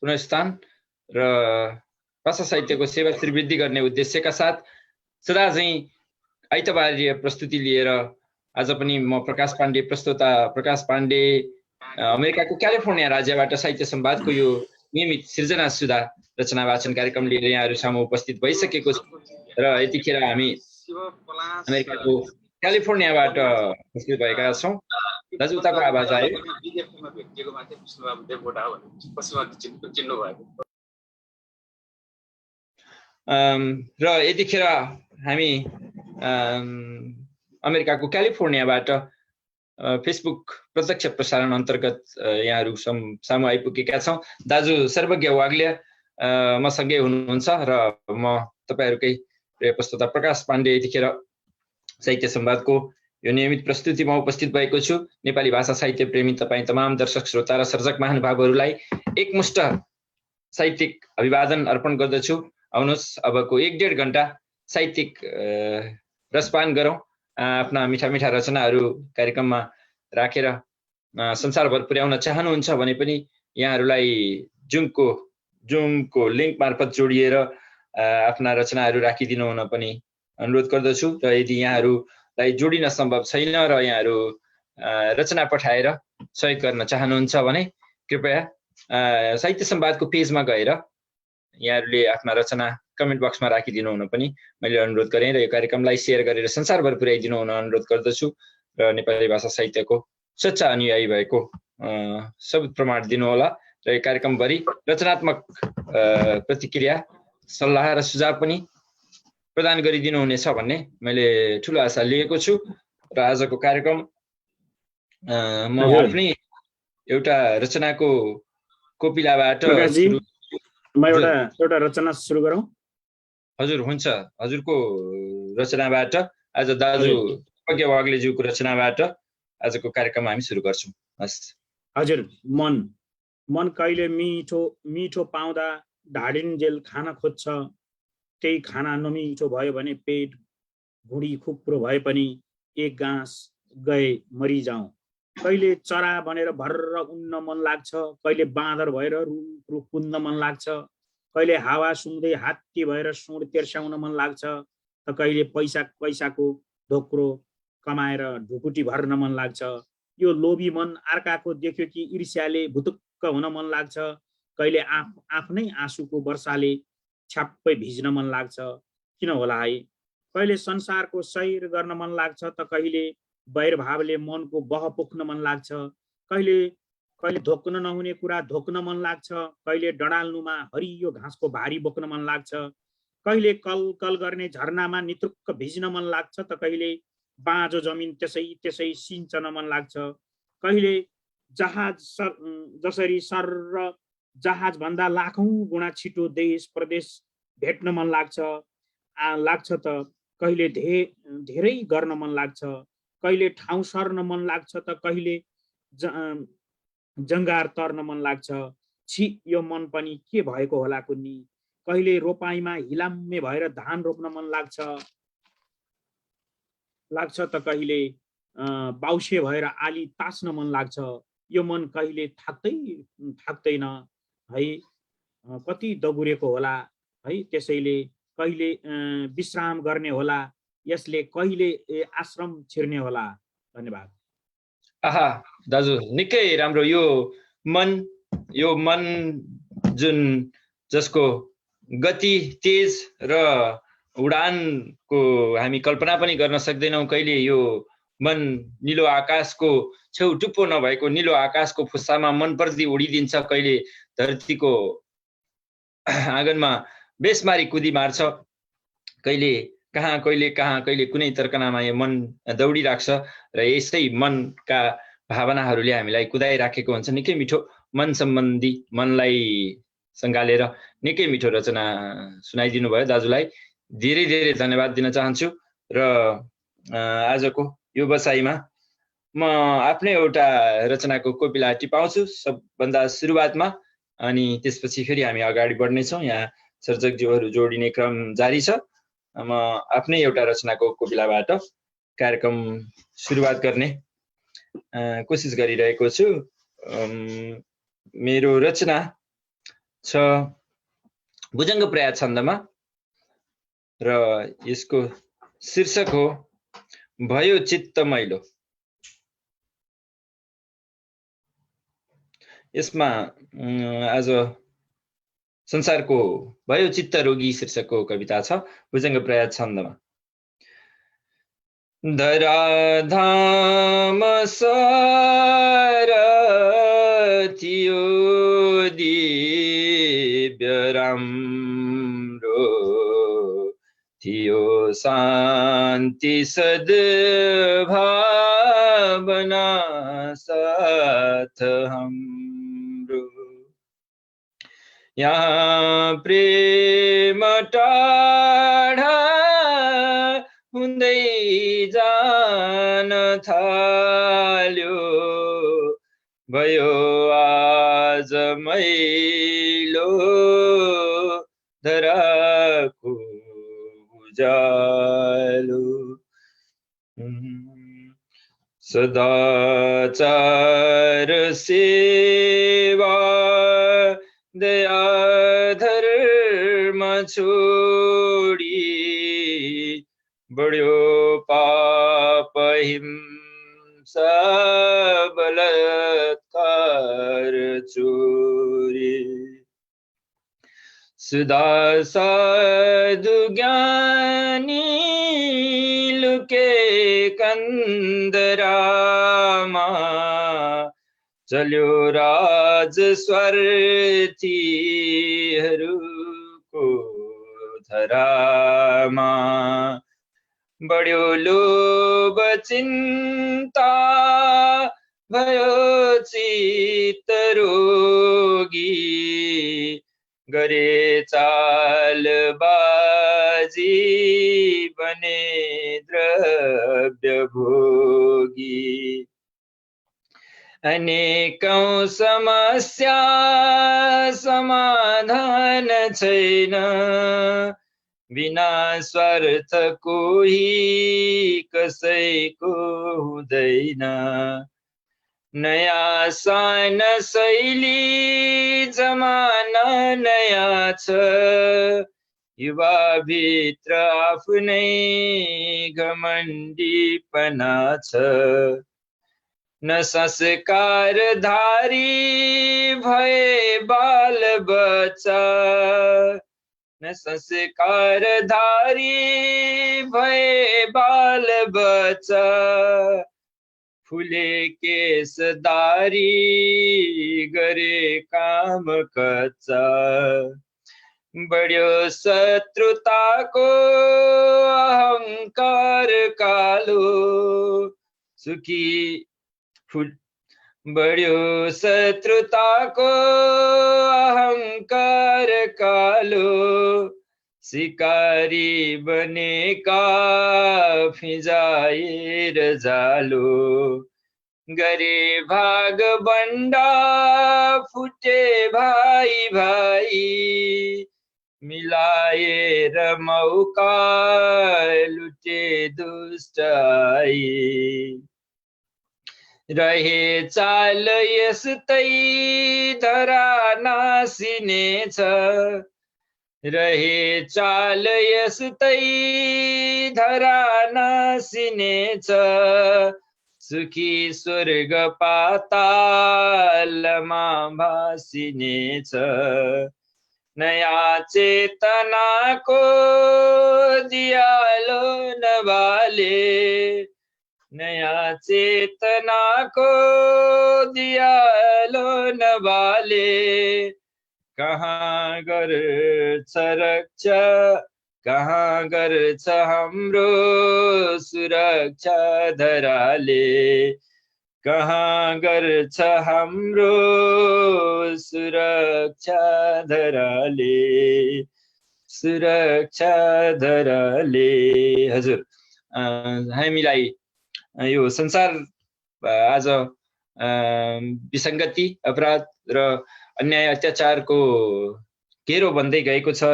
पुनर्स्थान र भाषा साहित्यको सेवा श्रीवृद्धि गर्ने उद्देश्यका साथ सदा चाहिँ आइतबारीय प्रस्तुति लिएर आज पनि म प्रकाश पाण्डे प्रस्तोता प्रकाश पाण्डे अमेरिकाको क्यालिफोर्निया राज्यबाट साहित्य संवादको यो नियमित सृजना सुधा रचना वाचन कार्यक्रम लिएर यहाँहरू सामु उपस्थित भइसकेको छ र यतिखेर हामी अमेरिकाको क्यालिफोर्नियाबाट उपस्थित भएका छौँ। दाजु उताको आवाज आयो। र यतिखेर हामी अमेरिकाको क्यालिफोर्नियाबाट फेसबुक प्रत्यक्ष प्रसारण अन्तर्गत यहाँहरू सामु आइपुगेका छौँ। दाजु सर्वज्ञ वाग्ले मसँगै हुनुहुन्छ र म तपाईहरुकै प्रिय प्रस्तोता प्रकाश पाण्डे यतिखेर साहित्य संवादको यो नियमित प्रस्तुतिमा उपस्थित भएको छु। नेपाली भाषा साहित्य प्रेमी तपाईं तमाम दर्शक श्रोता र सर्जक महानुभावहरूलाई एकमुष्ट साहित्यिक अभिवादन अर्पण गर्दछु। आउनुहोस् अबको 1-1.5 घण्टा साहित्यिक रसपान गरौँ। आफ्ना मिठा मिठा रचनाहरू कार्यक्रममा राखेर संसारभर पुर्याउन चाहनुहुन्छ भने पनि यहाँहरूलाई जुमको लिङ्क मार्फत जोडिएर आफ्ना रचनाहरू राखिदिनु हुन पनि अनुरोध गर्दछु। र यदि यहाँहरूलाई जोडिन सम्भव छैन र यहाँहरू रचना पठाएर सहयोग गर्न चाहनुहुन्छ भने कृपया साहित्य संवादको पेजमा गएर यहाँहरूले आफ्ना रचना कमेन्ट बक्समा राखिदिनु हुन पनि मैले अनुरोध गरेँ र यो कार्यक्रमलाई सेयर गरेर संसारभर पुर्याइदिनु हुन अनुरोध गर्दछु। र नेपाली भाषा साहित्यको सच्चा अनुयायी भएको सबुत प्रमाण दिनुहोला र यो कार्यक्रमभरि रचनात्मक प्रतिक्रिया सल्लाह र सुझाव पनि प्रदान गरिदिनु हुनेछ भन्ने मैले ठुलो आशा लिएको छु। र आजको कार्यक्रम म आफ्नै एउटा रचनाको कोपिलाबाट म एउटा रचना सुरु गरौँ। हजुर हुन्छ। हजुरको रचनाबाट आज दाजु सर्वज्ञ वाग्लेज्यूको रचनाबाट आजको कार्यक्रम हामी सुरु गर्छौँ। हस्। हजुर। मन कहिले मिठो पाउँदा ढाडिन्जेल खान खोज्छ, त्यही खाना नमिठो भयो भने पेट भुँडी खुप्रो भए पनि एक गाँस गए मरिजाउँ। कहिले चरा बनेर भर्र उड्न मन लाग्छ, कहिले बाँदर भएर रुख कुद्न मन लाग्छ, कहिले हावा सुँग्दै हात्ती भएर सुँड तेर्स्याउन मन लाग्छ, त कहिले पैसाको ढोक्रो कमाएर ढुकुटी भर्न मन लाग्छ। यो लोभी मन अर्काको देख्यो कि ईर्ष्याले भुतुक्क हुन मन लाग्छ, कहिले आफ्नै आँसुको वर्षाले छ्याप्पै भिज्न मन लाग्छ। किन होला है? कहिले संसारको सैर गर्न मन लाग्छ, त कहिले वैरभावले मनको बह पोख्न मन लाग्छ, कहिले धोक्न नहुने कुरा धोक्न मन लाग्छ, कहिले डडाल्नुमा हरियो घाँसको भारी बोक्न मन लाग्छ, कहिले कल गर्ने झरनामा नितृक्क भिज्न मन लाग्छ, त कहिले बाँझो जमिन त्यसै सिंचन मन लाग्छ, कहिले जसरी सर र जहाज भन्दा लाखौं गुणा छिटो देश प्रदेश भेट्न मन लाग्छ त कहिले धेरै गर्न मन लाग्छ, कहिले ठाउँ सर्न मन लाग्छ, त कहिले जङ्गार तर्न मन लाग्छ। छि यो मन पनि के भएको होला कुन्नी, कहिले रोपाईमा हिलाम्मे भएर धान रोप्न मन लाग्छ त कहिले बाउसे भएर आली तास्न मन लाग्छ। यो मन कहिले थाक्दैन है, कति दगुरेको होला है, त्यसैले कहिले विश्राम गर्ने होला, यसले कहिले आश्रम छिर्ने होला। धन्यवाद। आहा दाजु निकै राम्रो। यो मन जुन जसको गति तेज र उडानको हामी कल्पना पनि गर्न सक्दैनौँ। कहिले यो मन निलो आकाशको छेउ टुप्पो नभएको निलो आकाशको फुस्सामा मनपर्दी उडिदिन्छ, कहिले धरतीको आँगनमा बेसमारी कुदी मार्छ, कहिले कुनै तर्कनामा यो मन दौडिराख्छ र यसै मनका भावनाहरूले हामीलाई कुदाइराखेको हुन्छ। निकै मिठो मन सम्बन्धी मनलाई सँगालेर निकै मिठो रचना सुनाइदिनु भयो। दाजुलाई धेरै धेरै धन्यवाद दिन चाहन्छु। र आजको यो बसाइमा म आफ्नै एउटा रचनाको कोपिला टिपाउँछु सबभन्दा सुरुवातमा, अनि त्यसपछि फेरि हामी अगाडि बढ्नेछौँ। यहाँ सर्जकज्यूहरू जोडिने क्रम जारी छ। म आफ्नै एउटा रचनाको कोपिलाबाट कार्यक्रम सुरुवात गर्ने कोसिस गरिरहेको छु। मेरो रचना छ भुजङ्ग पर्याय छन्दमा र यसको शीर्षक हो भयो चित्त मैलो। यसमा आज संसारको भयो चित्त रोगी शीर्षकको कविता छ भुजङ्ग पर्याय छन्दमा। धराधाम सार थियो दिव्य राम्रो थियो शान्ति सद्भावना साथ हाम्रो। यहाँ प्रेम टाढा हुँदै जान थाल्यो भयो आज मैलो धराको उजालो। सदाचार सेवा दया धर्म छोडी बढ्यो पाप हिंसा बलात्कार चोरी। सुधा साधु ज्ञानी लुके कन्दरामा चल्यो राज स्वार्थीहरूको धरामा। बढ्यो लोभ चिन्ता भयो चित्त रोगी गरे चालबाजी बने द्रव्य भोगी। अनेकौं समस्या समाधान छैन बिना स्वार्थ कोही कसैको हुँदैन। नयाँ सान शैली जमाना नयाँ छ युवा भित्र आफ्नै घमण्डीपना छ। न संस्कारधारी भए बाल बच्चा न संस्कारधारी भए बाल बच्चा फुले केसदारी गरे काम कच्चा। बढ्यो शत्रुताको अहंकार कालो सुखी बढ्यो शत्रुताको अहंकार कालो शिकारी बनेका फिजाएर जालो। गरे भाग बन्डा फुटे भाइ भाइ मिलाएर मौका लुटे दुष्ट आई। रहे चाल यस्तै धरा नासिनेछ रहे चाल यस्तै धरा नासिनेछ। सुखी स्वर्ग पातालमा भासिनेछ। नयाँ चेतनाको दियालो नबाले नयाँ चेतनाको दियालो नबाले कहाँ गर्छ रक्षा कहाँ गर्छ हाम्रो सुरक्षा धराले। कहाँ गर्छ हाम्रो सुरक्षा धराले सुरक्षा धराले। हजुर हामीलाई यो संसार आज विसङ्गति अपराध र अन्याय अत्याचारको घेरो बन्दै गएको छ।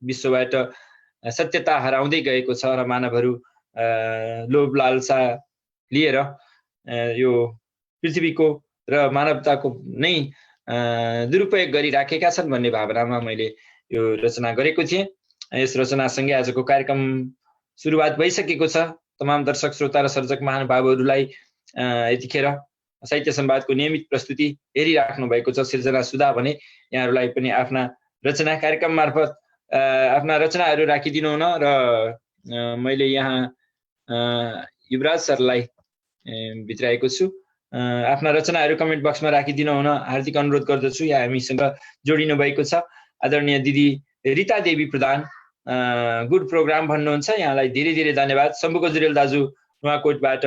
विश्वबाट सत्यता हराउँदै गएको छ र मानवहरू लोभ लालसा लिएर यो पृथ्वीको र मानवताको नै दुरुपयोग गरिराखेका छन् भन्ने भावनामा मैले यो रचना गरेको थिएँ। यस रचनासँगै आजको कार्यक्रम सुरुवात भइसकेको छ। तमाम दर्शक श्रोता र सर्जक महानुभावहरूलाई यतिखेर साहित्य संवादको नियमित प्रस्तुति हेरिराख्नु भएको छ। सिर्जना सुधा भने यहाँहरूलाई पनि आफ्ना रचना कार्यक्रम मार्फत आफ्ना रचनाहरू राखिदिनु हुन र मैले यहाँ युवराज सरलाई भित्राएको छु। आफ्ना रचनाहरू कमेन्ट बक्समा राखिदिनु हुन हार्दिक अनुरोध गर्दछु। यहाँ हामीसँग जोडिनु भएको छ आदरणीय दिदी रिता देवी प्रधान। गुड प्रोग्राम भन्नुहुन्छ, यहाँलाई धेरै धेरै धन्यवाद। शम्भु गजुरेल दाजु नुवाकोटबाट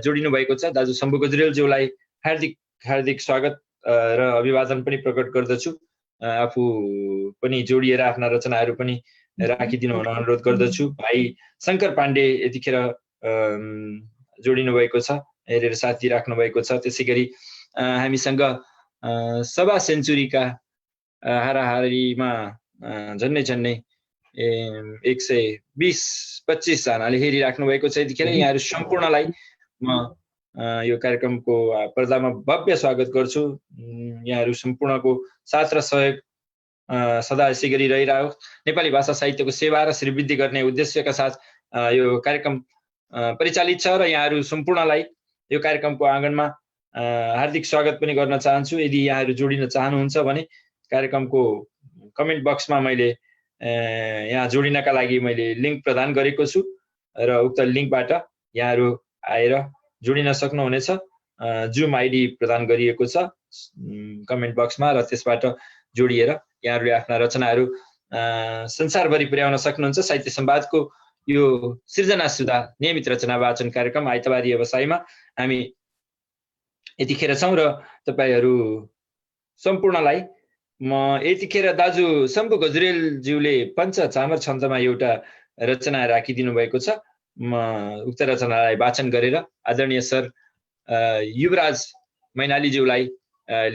जोडिनु भएको छ। दाजु शम्भु गजुरेलज्यूलाई हार्दिक हार्दिक स्वागत र अभिवादन पनि प्रकट गर्दछु। आफू पनि जोडिएर आफ्ना रचनाहरू पनि राखिदिनु हुन अनुरोध गर्दछु। भाइ शङ्कर पाण्डे यतिखेर जोडिनु भएको छ, हेरेर साथ दिइराख्नु भएको छ। त्यसै गरी हामीसँग सभा सेन्चुरीका हाराहारीमा झन्डै 120-25 जनाले हेरिराख्नु भएको छ। यतिखेर यहाँहरू सम्पूर्णलाई म यो कार्यक्रमको पर्दामा भव्य स्वागत गर्छु। यहाँहरू सम्पूर्णको साथ र सहयोग सदा यसै गरी रहिरहोस्। नेपाली भाषा साहित्यको सेवा र श्रीवृद्धि गर्ने उद्देश्यका साथ यो कार्यक्रम परिचालित छ र यहाँहरू सम्पूर्णलाई यो कार्यक्रमको आँगनमा हार्दिक स्वागत पनि गर्न चाहन्छु। यदि यहाँहरू जोडिन चाहनुहुन्छ भने कार्यक्रमको कमेन्ट बक्समा मैले यहाँ जोडिनका लागि मैले लिङ्क प्रदान गरेको छु र उक्त लिङ्कबाट यहाँहरू आएर जोडिन सक्नुहुनेछ। जुम आइडी प्रदान गरिएको छ कमेन्ट बक्समा र त्यसबाट जोडिएर यहाँहरूले आफ्ना रचनाहरू संसारभरि पुर्याउन सक्नुहुन्छ। साहित्य संवादको यो सृजना सुधा नियमित रचना वाचन कार्यक्रम आइतबारी व्यवसायमा हामी यतिखेर छौँ र तपाईहरू सम्पूर्णलाई म यतिखेर दाजु शम्भु गजुरेलज्यूले पञ्च चामर छन्दमा एउटा रचना राखिदिनु भएको छ। म उक्त रचनालाई वाचन गरेर आदरणीय सर युवराज मैनालीज्यूलाई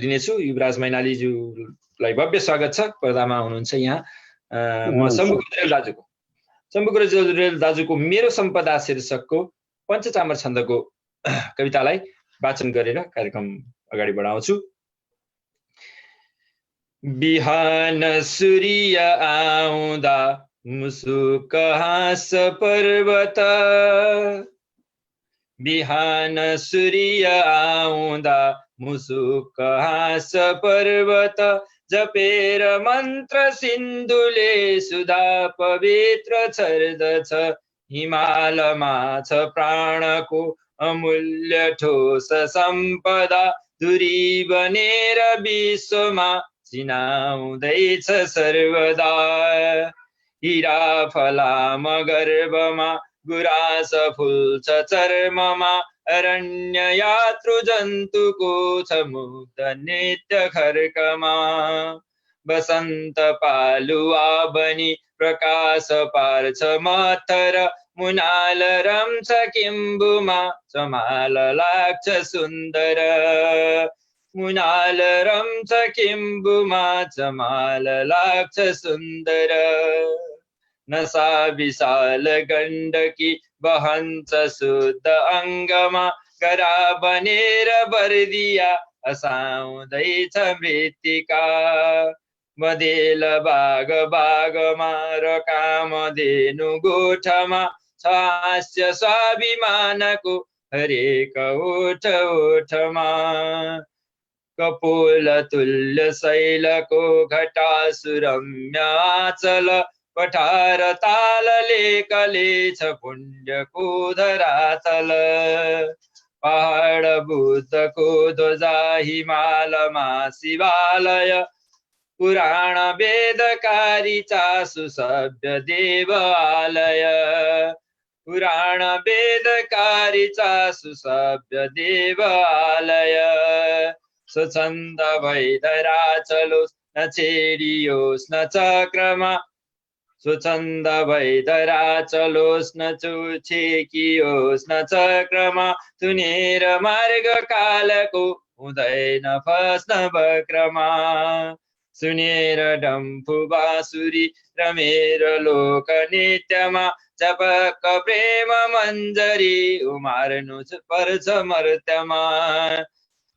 लिनेछु। युवराज मैनालीज्यूलाई भव्य स्वागत छ, पर्दामा हुनुहुन्छ यहाँ। म शम्भु गजुरेल दाजुको मेरो सम्पदा शीर्षकको पञ्चचामर छन्दको कवितालाई वाचन गरेर कार्यक्रम अगाडि बढाउँछु। बिहान सूर्य आउँदा मुसुक हाँस पर्वत, बिहान सूर्य आउँदा मुसुक हाँस पर्वत, जपेर मन्त्र सिन्धुले सुधा पवित्र छर्दछ। हिमालमा छ प्राणको अमूल्य ठोस सम्पदा, दूरी बनेर विश्वमा चिनाउँदैछ सर्वदा। हिरा फलाम गर्भमा गुराँस फुल्छ चर्ममा, अरण्य यात्रु जन्तुको छ मुक्त नित्य खर्कमा। बसन्त पालुवा बनी प्रकाश पार्छ मथर, मुनाल रम्छ किम्बुमा चमाल लाग्छ सुन्दर। मुनाल रम्छ किम्बुमा चमाल लाग्छ सुन्दर। नसा विशाल गण्डकी बहन्छ शुद्ध अङ्गमा, गरा बनेर बर्दिया हँसाउँदैछ मृत्तिका। बदेल बाग बागमा र कामधेनु गोठमा, छ हास्य स्वाभिमानको हरेक ओठ ओठमा। कपोल तुल्य शैलको घटा सुरम्य आचल, पठार तालले कलेछ पुण्यको धरातल। पहाड बुद्धको ध्वजा हिमालमा शिवालय, पुराण वेदकारी चासु सभ्य देवालय। पुराण वेदकारी चासु सभ्य देवालय। स्वच्छन्द भैधरा चलोस् न छेडियोस् न चक्रमा, स्वच्छन्द भैधरा चलोस् न छेकियोस् न चक्रमा। तुनेर मार्ग कालको हुँदैन फस्न वक्रमा। सुनेर डम्फु बाँसुरी र मेरो लोक नित्यमा, जपक प्रेम मञ्जरी उमार्नु पर्छ मर्त्यमा।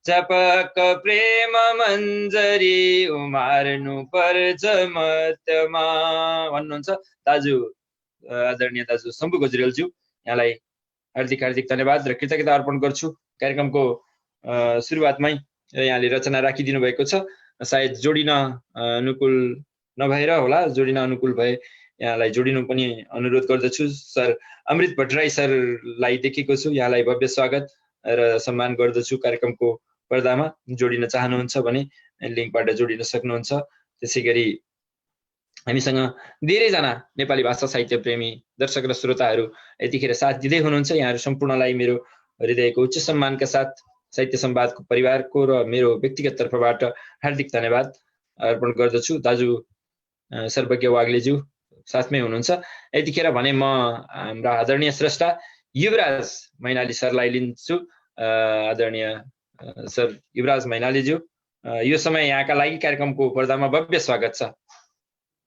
चपक प्रेम मञ्जरी उमार्नु पर्छ मतमा भन्नुहुन्छ दाजु आदरणीय दाजु शम्भु गजुरेलज्यू। यहाँलाई हार्दिक हार्दिक धन्यवाद र कृतज्ञता अर्पण गर्छु। कार्यक्रमको सुरुवातमै यहाँले रचना राखिदिनु भएको छ, सायद जोडिन अनुकूल नभएर होला, जोडिन अनुकूल भए यहाँलाई जोडिनु पनि अनुरोध गर्दछु। सर अमृत भट्टराई सरलाई देखेको छु, यहाँलाई भव्य स्वागत र सम्मान गर्दछु। कार्यक्रमको पर्दामा जोडिन चाहनुहुन्छ भने लिङ्कबाट जोडिन सक्नुहुन्छ। त्यसै गरी हामीसँग धेरैजना नेपाली भाषा साहित्य प्रेमी दर्शक र श्रोताहरू यतिखेर साथ दिँदै हुनुहुन्छ। यहाँहरू सम्पूर्णलाई मेरो हृदयको उच्च सम्मानका साथ साहित्य संवादको परिवारको र मेरो व्यक्तिगत तर्फबाट हार्दिक धन्यवाद अर्पण गर्दछु। दाजु सर्वज्ञ वाग्लेज्यू साथमै हुनुहुन्छ। यतिखेर भने म हाम्रा आदरणीय स्रष्टा युवराज मैनाली सरलाई लिन्छु। आदरणीय सर युवराज मैनालीज्यू, यो समय यहाँका लागि कार्यक्रमको पर्दामा भव्य स्वागत छ।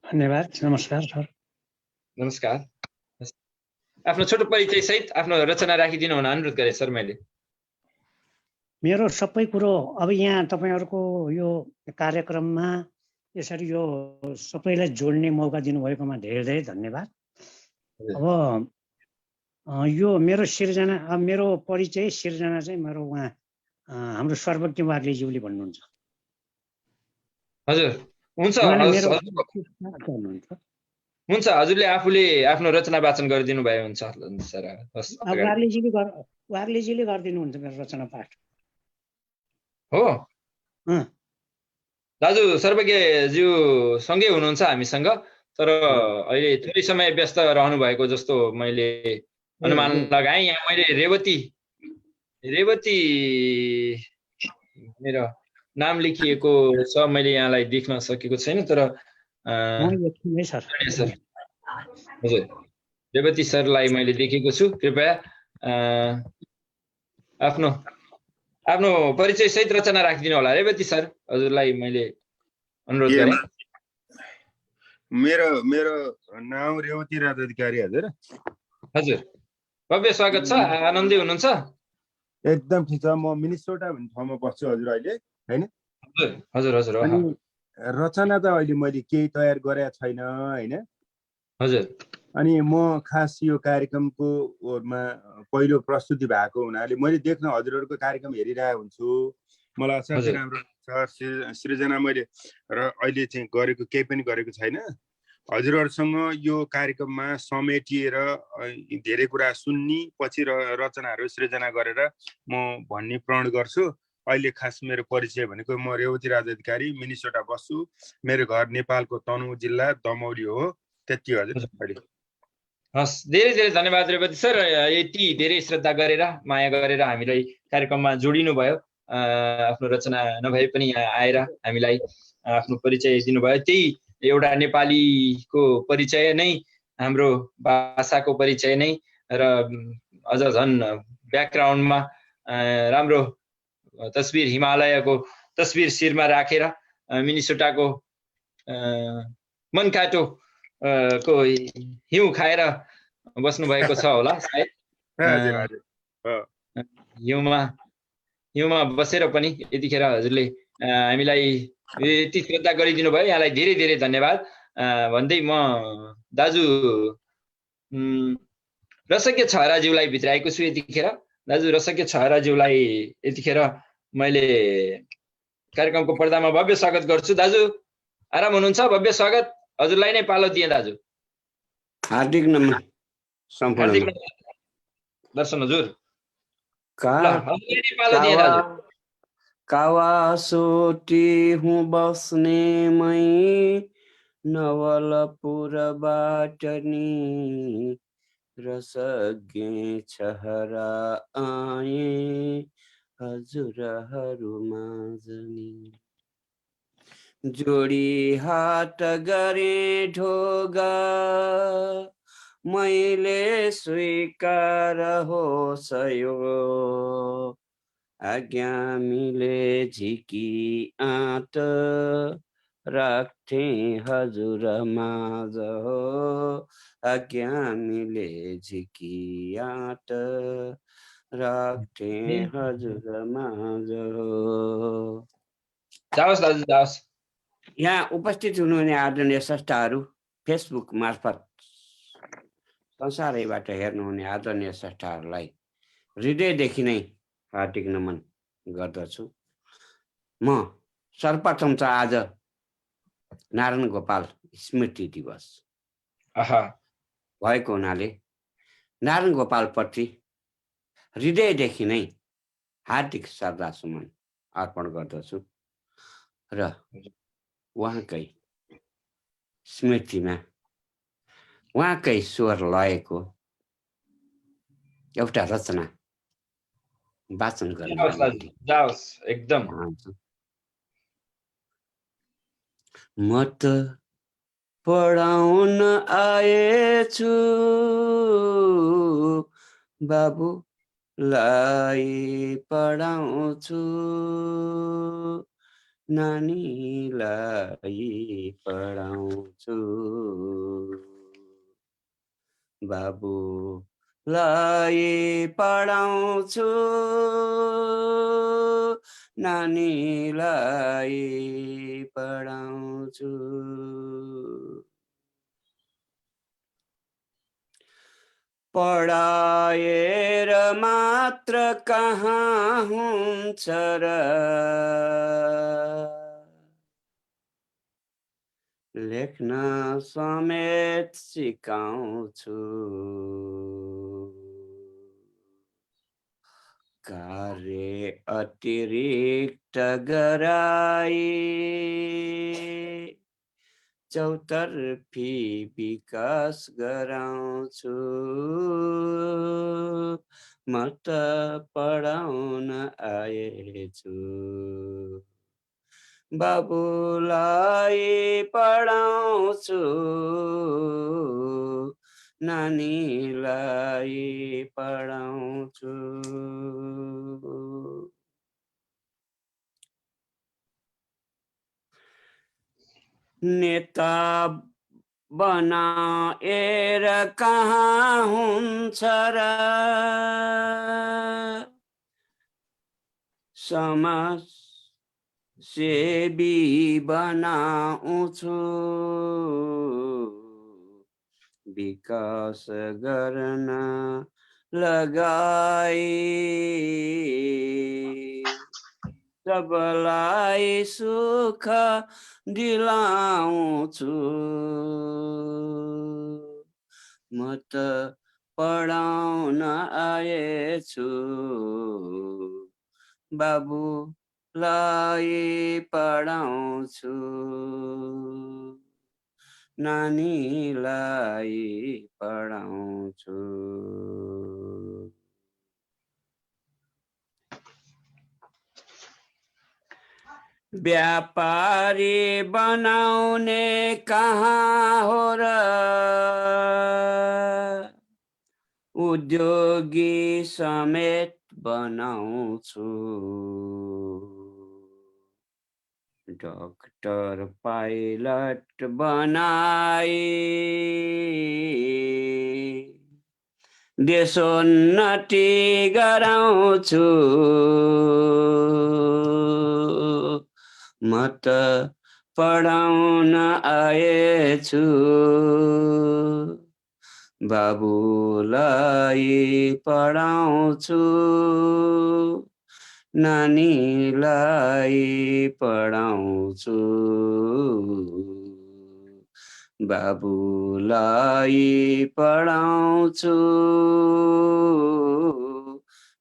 धन्यवाद। नमस्कार सर। नमस्कार। आफ्नो छोटो परिचय सहित आफ्नो रचना राखिदिनु हुन अनुरोध गरेँ सर मैले। मेरो सबै कुरो अब यहाँ तपाईहरुको यो कार्यक्रममा यसरी यो सबैलाई जोड्ने मौका दिनुभएकोमा धेरै धेरै धन्यवाद। अब यो मेरो सिर्जना, मेरो परिचय सिर्जना चाहिँ मेरो उहाँ हाम्रो सर्वज्ञ वाग्लेज्यूले भन्नुहुन्छ। हजुर हुन्छ हुन्छ, हजुरले आफूले आफ्नो रचना वाचन गरिदिनु भए हुन्छ सर। वाग्लेज्यूले गरिदिनुहुन्छ मेरो रचना पाठ हो। दाजु सर्वज्ञज्यू सँगै हुनुहुन्छ हामीसँग, तर अहिले थोरै समय व्यस्त रहनु भएको जस्तो मैले अनुमान लगाएँ। यहाँ मैले रेवती मेरो नाम लेखिएको छ, मैले यहाँलाई देख्न सकेको छैन, तर हजुर रेवती सरलाई मैले देखेको छु। कृपया आफ्नो परिचय सहित रचना राखिदिनु होला। रेवती सर, हजुरलाई मैले अनुरोध गरेँ। मेरो नाम रेवती राज अधिकारी। हजुर भव्य स्वागत छ। आनन्दी हुनुहुन्छ? एकदम ठिक छ। म मिनेसोटा भन्ने ठाउँमा बस्छु हजुर अहिले, हैन? हजुर हजुर। अनि रचना त अहिले मैले केही तयार गरेको छैन, हैन? हजुर। अनि म खास यो कार्यक्रमको पहिलो प्रस्तुति भएको हुनाले मैले देख्न हजुरहरूको कार्यक्रम हेरिरहेको हुन्छु। मलाई असाध्यै राम्रो छ। सृजना मैले र अहिले चाहिँ गरेको केही पनि गरेको छैन। हजुरहरूसँग यो कार्यक्रममा समेटिएर धेरै कुरा सुन्नी पछि रचनाहरू सृजना गरेर म भन्ने प्रण गर्छु। अहिले खास मेरो परिचय भनेको म रेवती राज अधिकारी, मिनेसोटा बस्छु। मेरो घर नेपालको तनहुँ जिल्ला दमौली हो। त्यति हजुर अहिले। हस्, धेरै धेरै धन्यवाद रेवती सर। यति धेरै श्रद्धा गरेर माया गरेर हामीलाई कार्यक्रममा जोडिनु भयो। आफ्नो रचना नभए पनि यहाँ आएर हामीलाई आफ्नो परिचय दिनुभयो। त्यही एउटा नेपालीको परिचय नै हाम्रो भाषाको परिचय नै, र अझ झन् ब्याकग्राउन्डमा राम्रो तस्बिर, हिमालयको तस्बिर शिरमा राखेर मिनेसोटाको मनकाटो को हिउँ खाएर बस्नु भएको छ होला सायद। हिउँमा बसेर पनि यतिखेर हजुरले हामीलाई यति श्रद्धा गरिदिनु भयो। यहाँलाई धेरै धेरै धन्यवाद भन्दै म दाजु रसज्ञ छहराज्यूलाई भित्राएको छु यतिखेर। दाजु रसज्ञ छहराज्यूलाई यतिखेर मैले कार्यक्रमको पर्दामा भव्य स्वागत गर्छु। दाजु आराम हुनुहुन्छ? भव्य स्वागत। हजुरलाई नै पालो दिएँ दाजु। हार्दिक नमस्कार दर्शन हजुर। कावासोटी हूँ बस्ने मै नवलपुरबाट नि रसज्ञ छहरा आए हजुरहरू माझनी जोडी हात गरे ढोगा मैले स्वीकार होस् यो आज्ञामीले झिकी आँट राख्थे हजुर माझ हो आज्ञामीले झिकी आँट राख्थे हजुर माझ हो। जाओस् दाजु जाओस्। यहाँ उपस्थित हुनुहुने आदरणीय स्रष्टाहरू, फेसबुक मार्फत संसारैबाट हेर्नुहुने आदरणीय स्रष्टाहरूलाई हृदयदेखि नै हार्दिक नमन गर्दछु। म सर्वप्रथम त आज नारायण गोपाल स्मृति दिवस आहा भएको हुनाले नारायण गोपालप्रति हृदयदेखि नै हार्दिक श्रद्धासुमन अर्पण गर्दछु र उहाँकै स्मृतिमा उहाँकै स्वर लयको एउटा रचना वाचन गर्न जाओस् दाजु जाओस् एकदम। चाहन्छु। म त पढाउन आएछु बाबुलाई पढाउँछु, नानीलाई पढाउँछु, बाबुलाई पढाउँछु, नानीलाई पढाउँछु। पढाएर मात्र कहाँ हुन्छ र, लेख्न समेत सिकाउँछु, कार्य अतिरिक्त गराई चौतर्फी विकास गराउँछु, म त पढाउन आएछु बाबुलाई पढाउँछु, नानीलाई पढाउँछु। नेता बनाएर कहाँ हुन्छ र, समाज सेवी बनाउँछु, विकास गर्न लगाई सबलाई सुख दिलाउँछु, म त पढाउन आएछु बाबुलाई पढाउँछु, नानीलाई पढाउँछु। व्यापारी बनाउने कहाँ हो र, उद्योगी समेत बनाउँछु, डाक्टर पाइलट बनाई देशोन्नति गराउँछु, म त पढाउन आएछु बाबुलाई पढाउँछु, नानीलाई पढाउँछु, बाबुलाई पढाउँछु,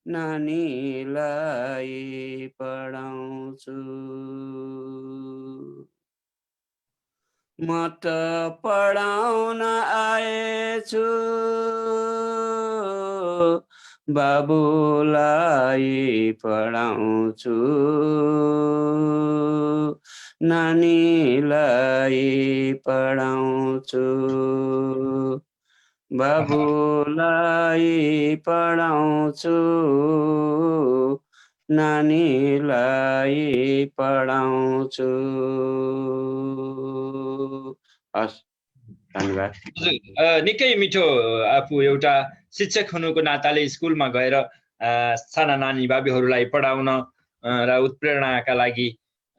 नानीलाई पढाउँछु। म त पढाउन आएछु बाबुलाई पढाउँछु, नानीलाई पढाउँछु, बाबुलाई पढाउँछु, नानीलाई पढाउँछु। हस्, धन्यवाद। निकै मिठो। आफू एउटा शिक्षक हुनुको नाताले स्कुलमा गएर साना नानी बाबीहरूलाई पढाउन र उत्प्रेरणाका लागि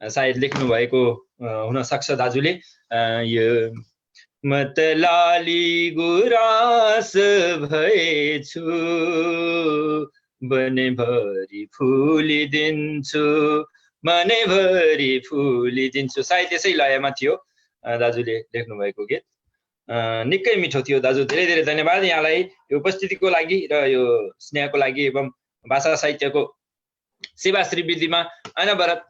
सायद लेख्नु भएको हुन सक्छ दाजुले। यो मतलाली गुराँस भएछु मनैभरि फुलिदिन्छु मनैभरि फुलिदिन्छु, सायद त्यसै लयमा थियो दाजुले लेख्नु भएको गीत। निकै मिठो थियो दाजु, धेरै धेरै धन्यवाद यहाँलाई यो उपस्थितिको लागि र यो स्नेहको लागि एवं भाषा साहित्यको सेवा श्रीवृद्धिमा अनवरत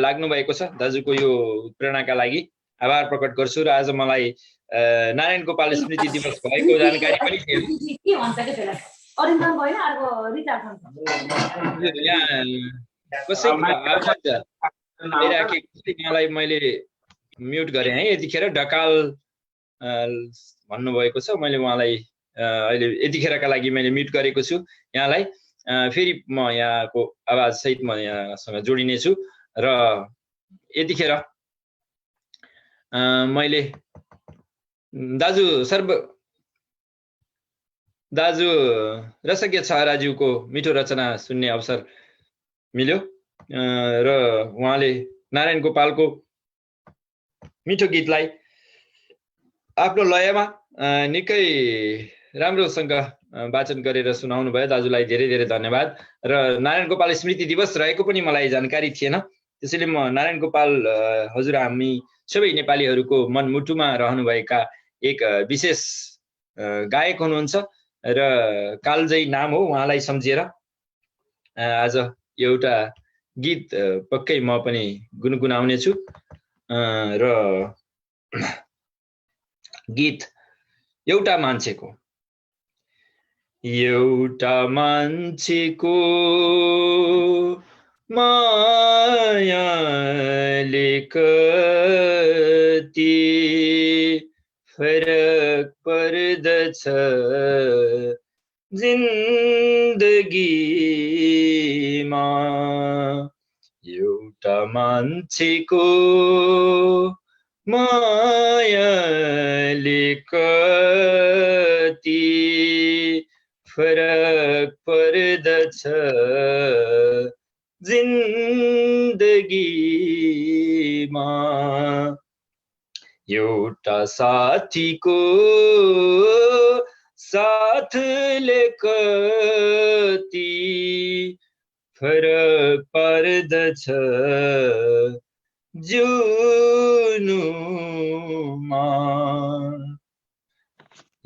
लाग्नु भएको छ। दाजुको यो प्रेरणाका लागि आभार प्रकट गर्छु र आज मलाई नारायण गोपाल स्मृति दिवस भएको जानकारी पनि थियो। यहाँलाई मैले म्युट गरेँ है यतिखेर, ढकाल भन्नुभएको छ, मैले उहाँलाई अहिले यतिखेरका लागि मैले म्युट गरेको छु। यहाँलाई फेरि म यहाँको आवाज सहित म यहाँसँग जोडिनेछु र यतिखेर मैले दाजु रसज्ञ छहराज्यूको मिठो रचना सुन्ने अवसर मिल्यो र उहाँले नारायण गोपालको मिठो गीतलाई आफ्नो लयमा निकै राम्रोसँग वाचन गरेर सुनाउनु भयो। दाजुलाई धेरै धेरै धन्यवाद। र नारायण गोपाल स्मृति दिवस रहेको पनि मलाई जानकारी थिएन, त्यसैले म नारायण गोपाल हजुर हामी सबै नेपालीहरूको मनमुटुमा रहनुभएका एक विशेष गायक हुनुहुन्छ र कालजयी नाम हो, उहाँलाई सम्झिएर आज एउटा गीत पक्कै म पनि गुनगुनाउने छु। र गीत एउटा मान्छेको मायाले कति फरक पर्दछ जिन्दगीमा, एउटा मान्छेको मायाले कति फरक पर्दछ जिन्दगीमा, एउटा साथीको साथले कति फरक पर्दछ जिउनुमा,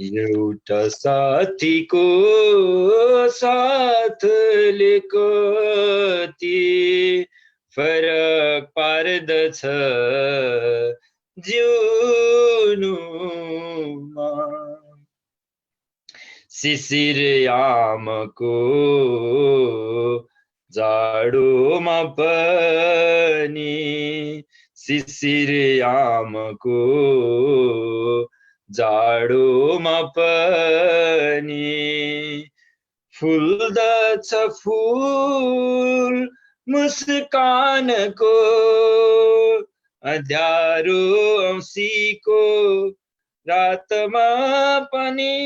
एउटा साथीको साथले कति फरक पार्दछ जिउनुमा, शिशिर यामको जाडोमा पनि, शिशिर यामको जाडोमा पनि फुल्दछ फुल मुस्कानको, अँध्यारो औँसीको रातमा पनि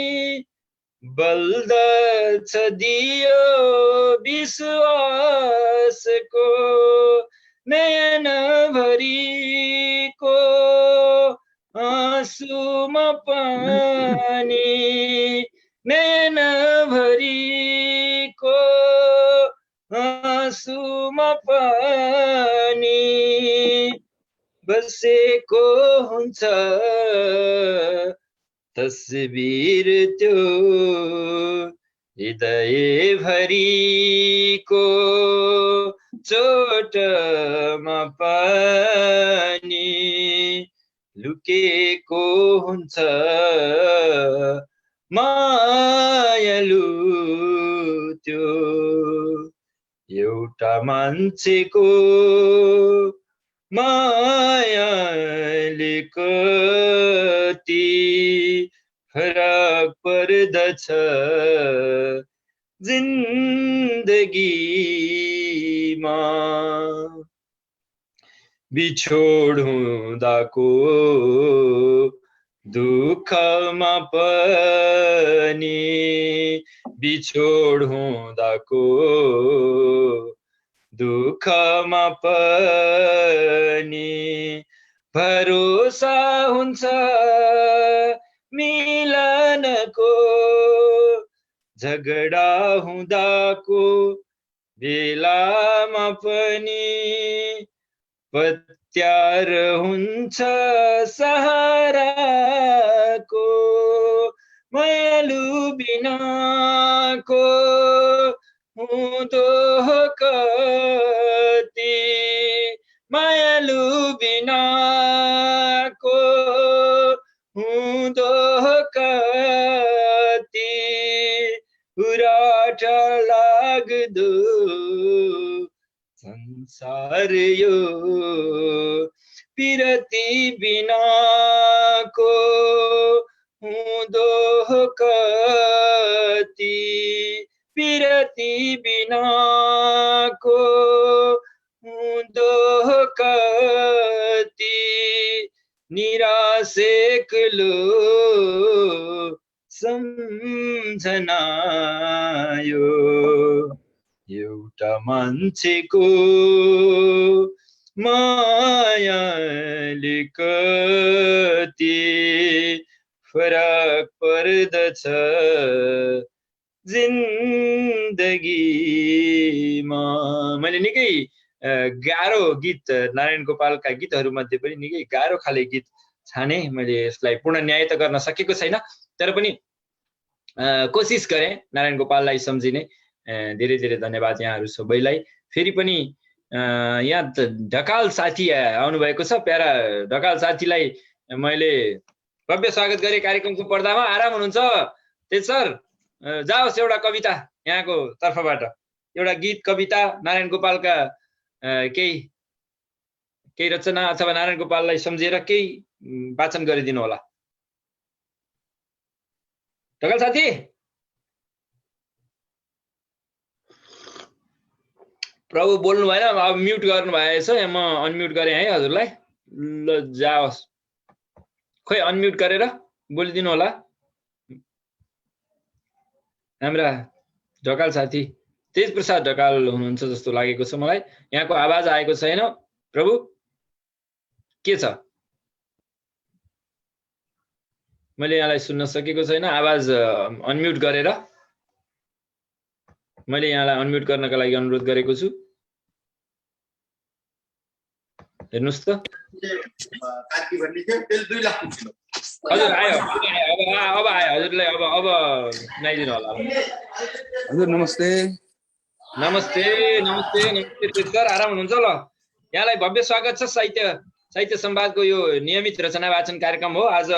बल्दछ दियो विश्वासको, नयनभरिको आँसुमा पनि, नयनभरिको आँसुमा पनि बसेको हुन्छ तस्बिर त्यो हृदयभरिको चोटमा पनि लुकेको हुन्छ मायालु त्यो, एउटा मान्छेको मायाले कति फरक पर्दछ जिन्दगीमा, बिछोड हुँदाको दुःखमा पनि बिछोड हुँदाको दुःखमा पनि भरोसा हुन्छ मिलनको झगडा हुँदाको बेलामा पनि पत्यार हुन्छ सहाराको मायालु बिनाको हुँदो कति मायालु बिनाको हुँदो कति उराट लाग्दो संसार यो पिरती बिनाको हुँदो कति पिरती बिनाको हुँदो कति निराश एक्लो सम्झना यो एउटा मान्छेको मायाले कति फरक पर्दछ जिन्दगीमा। मैले निकै गाह्रो गीत नारायण गोपालका गीतहरूमध्ये पनि निकै गाह्रो खाले गीत छाने। मैले यसलाई पूर्ण न्याय त गर्न सकेको छैन, तर पनि कोसिस गरेँ नारायण गोपाललाई सम्झिने। धेरै धेरै धन्यवाद यहाँहरू सबैलाई। फेरि पनि यहाँ ढकाल साथी आउनुभएको छ। प्यारा ढकाल साथीलाई मैले भव्य स्वागत गरेँ कार्यक्रमको पर्दामा। आराम हुनुहुन्छ तेज सर? जाओस् एउटा कविता यहाँको तर्फबाट, एउटा गीत कविता नारायण गोपालका केही रचना अथवा नारायण गोपाललाई सम्झेर केही वाचन गरिदिनु होला। ढकाल साथी प्रभु बोल्नु भएन, अब म्युट गर्नु भएछ। म अनम्युट गरेँ है हजुरलाई। ल जाओस्, खोइ अनम्युट गरेर बोलिदिनु होला। हाम्रा ढकाल साथी तेज प्रसाद ढकाल हुनुहुन्छ जस्तो लागेको छ मलाई। यहाँको आवाज आएको छैन प्रभु, के छ? मैले यहाँलाई सुन्न सकेको छैन। आवाज अनम्युट गरेर मैले यहाँलाई अनम्युट गर्नका लागि अनुरोध गरेको छु। हेर्नुस् त हजुर आयो, अब आयो हजुरलाई। अब सुनाइदिनु होला। हजुर नमस्ते। नमस्ते नमस्ते नमस्ते तेज सर, आराम हुनुहुन्छ? ल यहाँलाई भव्य स्वागत छ साहित्य संवादको यो नियमित रचना वाचन कार्यक्रम हो। आज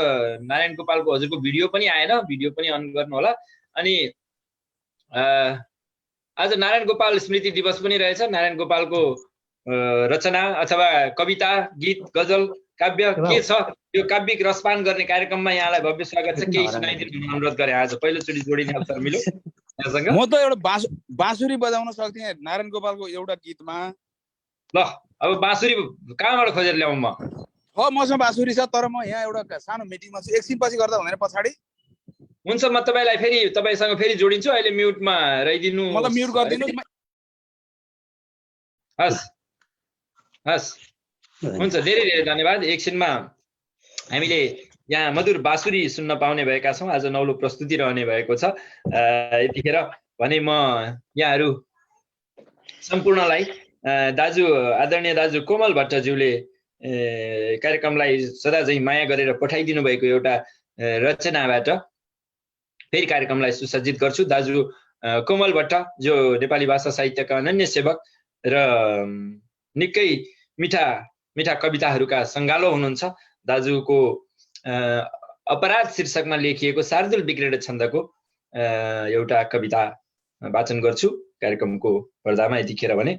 नारायण गोपालको हजुरको भिडियो पनि आएन, भिडियो पनि अन गर्नु होला। अनि आज नारायण गोपाल स्मृति दिवस पनि रहेछ। नारायण गोपालको रचना अथवा कविता, गीत, गजल, काव्य के छ यो काव्यिक रसपान गर्ने कार्यक्रममा यहाँलाई भव्य स्वागत छ। केही सुनाइदिनु अनुरोध गरे। आज पहिलोचोटि जोडिने अवसर मिल्यो यहाँसँग। म त एउटा बाँसुरी बजाउन सक्थेँ नारायण गोपालको एउटा गीतमा। ल अब बाँसुरी कहाँबाट खोजेर ल्याउँ म? मसँग बाँसुरी छ, तर म यहाँ एउटा सानो मिटिङमा छु, एकछिन पछि गर्दा भनेर पछाडि। हुन्छ, म तपाईलाई फेरि तपाईसँग फेरि जोडिन्छु। अहिले म्युटमा रहिदिनु। मलाई म्युट गरिदिनु। हस् हस्, हुन्छ, धेरै धेरै धन्यवाद। एकछिनमा हामीले यहाँ मधुर बाँसुरी सुन्न पाउने भएका छौँ। आज नौलो प्रस्तुति रहने भएको छ। यतिखेर भने म यहाँहरू सम्पूर्णलाई दाजु आदरणीय दाजु कोमल भट्टज्यूले कार्यक्रमलाई सदा झैँ माया गरेर पठाइदिनु भएको एउटा रचनाबाट फेरि कार्यक्रमलाई सुसज्जित गर्छु। दाजु कोमल भट्ट जो नेपाली भाषा साहित्यका अनन्य सेवक र निकै मिठा मिठा कविताहरूका सङ्गालो हुनुहुन्छ। दाजुको अपराध शीर्षकमा लेखिएको शार्दुल विक्रेड छन्दको एउटा कविता वाचन गर्छु कार्यक्रमको पर्दामा यतिखेर भने।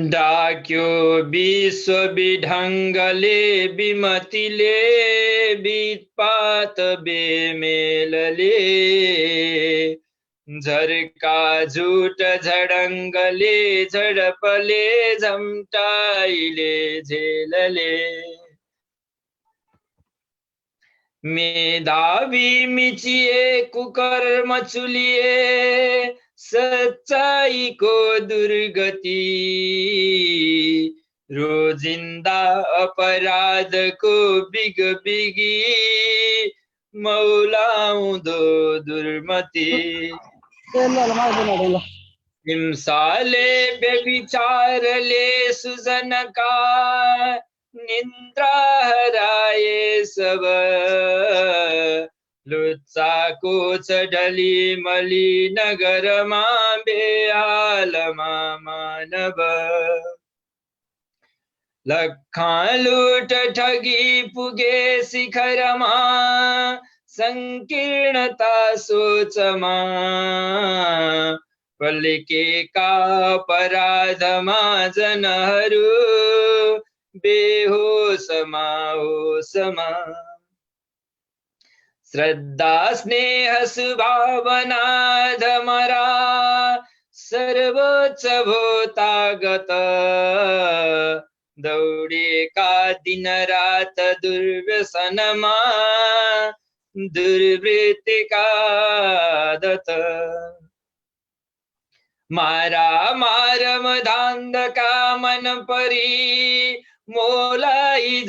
डाक्यो विश्व विढङ्गले विमतिले बितपात बेमेलले झर्का झुट झडङ्गले झडपले झम्टाइले झेलले मेधावी मिचिए कुकर्म चुलिए सच्चाइको दुर्गति रोजिन्दा अपराधको बिगबिगी मौलाउँदो दुर्मति हिंसाले व्यभिचारले सुजनका निन्द्रा हराए सब लुच्चाको चढली मली नगरमा बेहालमा मानव लखा लुट ठगी पुगे शिखरमा संकीर्णता सोचमा पल्केका अपराधमा जनहरू बेहोसमा होसमा श्रद्धा स्नेह सुभावना धमरा सर्वोच्च भूतागत दौडेका दिन रात दुर्व्यसनमा दुर्वृत्तिका दत्त मारा मारम धान्दका मन परी मोलाई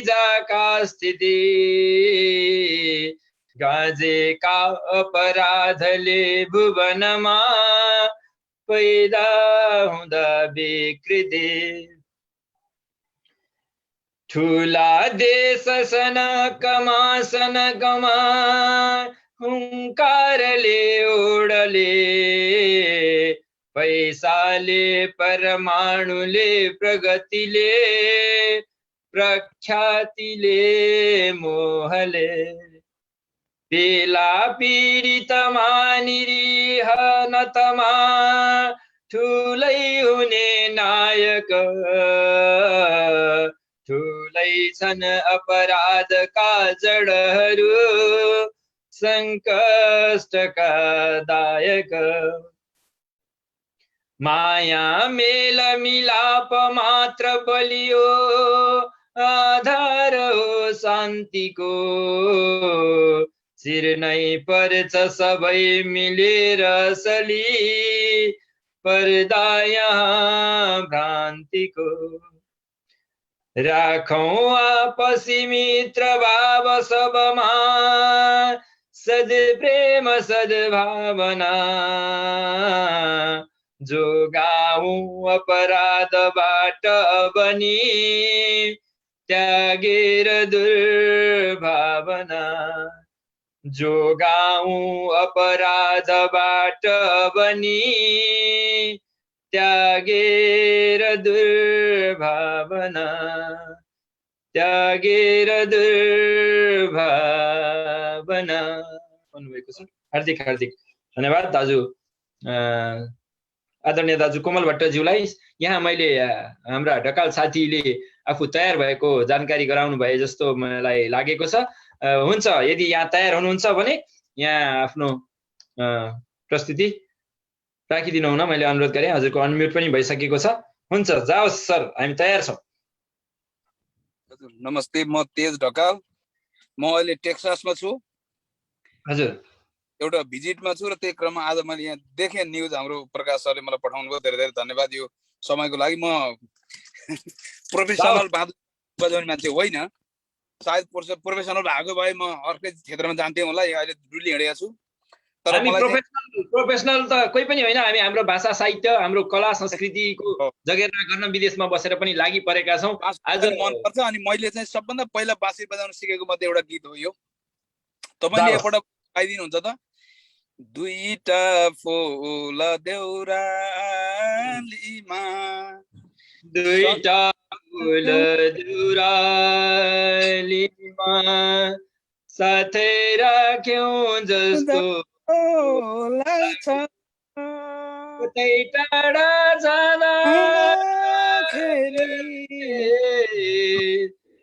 जाका स्थिति गाजेका अपराधले भुवनमा पैदा हुँदा विकृति ठुला देश सनकमा सनकमा हुङ्कारले ओडले पैसाले परमाणुले प्रगतिले प्रख्यातिले मोहले पेला पीडितमा निरीह नतमा ठुलै हुने नायक ठुलै छन् अपराधका जडहरू संकष्टका दायक माया मेल मिलाप मात्र बलियो आधार हो शान्तिको शिर नै पर्छ सबै मिलेर सली पर्दा यहाँ भ्रान्तिको राखौं आपसी मित्र भाव सबमा सद्प्रेम सद्भावना जोगाऊं अपराधबाट बनी त्यागेर दुर्भावना जोगाऊं अपराधबाट बनी त्यागेर दुर्भावना त्यागेर दुर्भावना भन्नुभएको छ। हार्दिक हार्दिक धन्यवाद दाजु आदरणीय दाजु कोमल भट्टज्यूलाई। यहाँ मैले हाम्रा ढकाल साथीले आफू तयार भएको जानकारी गराउनु भए जस्तो मलाई लागेको छ। हुन्छ, यदि यहाँ तयार हुनुहुन्छ भने यहाँ आफ्नो प्रस्तुति राखिदिनु हुन मैले अनुरोध गरेँ। हजुरको अनम्युट पनि भइसकेको छ। हुन्छ, जाओस् सर, हामी तयार छौँ। नमस्ते, म तेज ढकाल। म अहिले टेक्सासमा छु। हजुर, एउटा भिजिटमा छु र त्यही क्रममा आज मैले यहाँ देखेँ न्युज हाम्रो प्रकाश सरले मलाई पठाउनु भयो। धेरै धेरै धन्यवाद यो समयको लागि। म प्रोफेसनल बाँधु बजाउने मान्छे होइन, सायद प्रोफेसनल भएको भए म अर्कै क्षेत्रमा जान्थेँ होला। यहाँ अहिले डुली हिँडेको छु। तर हामी प्रोफेसनल त कोही पनि होइन। हामी हाम्रो भाषा साहित्य हाम्रो कला संस्कृतिको जगेर्ना गर्न विदेशमा बसेर पनि लागि परेका छौँ। आज मन पर्छ। अनि मैले चाहिँ सबभन्दा पहिला बाँसुरी बजाउन सिकेको मध्ये एउटा गीत हो यो। तपाईँले एकपल्ट गाइदिनुहुन्छ त? दुईटा फुल देउरालीमा दुईटा फुल देउरालीमा साथै राख्यौं जस्तो लाग्छ कतै टाढा जाँदा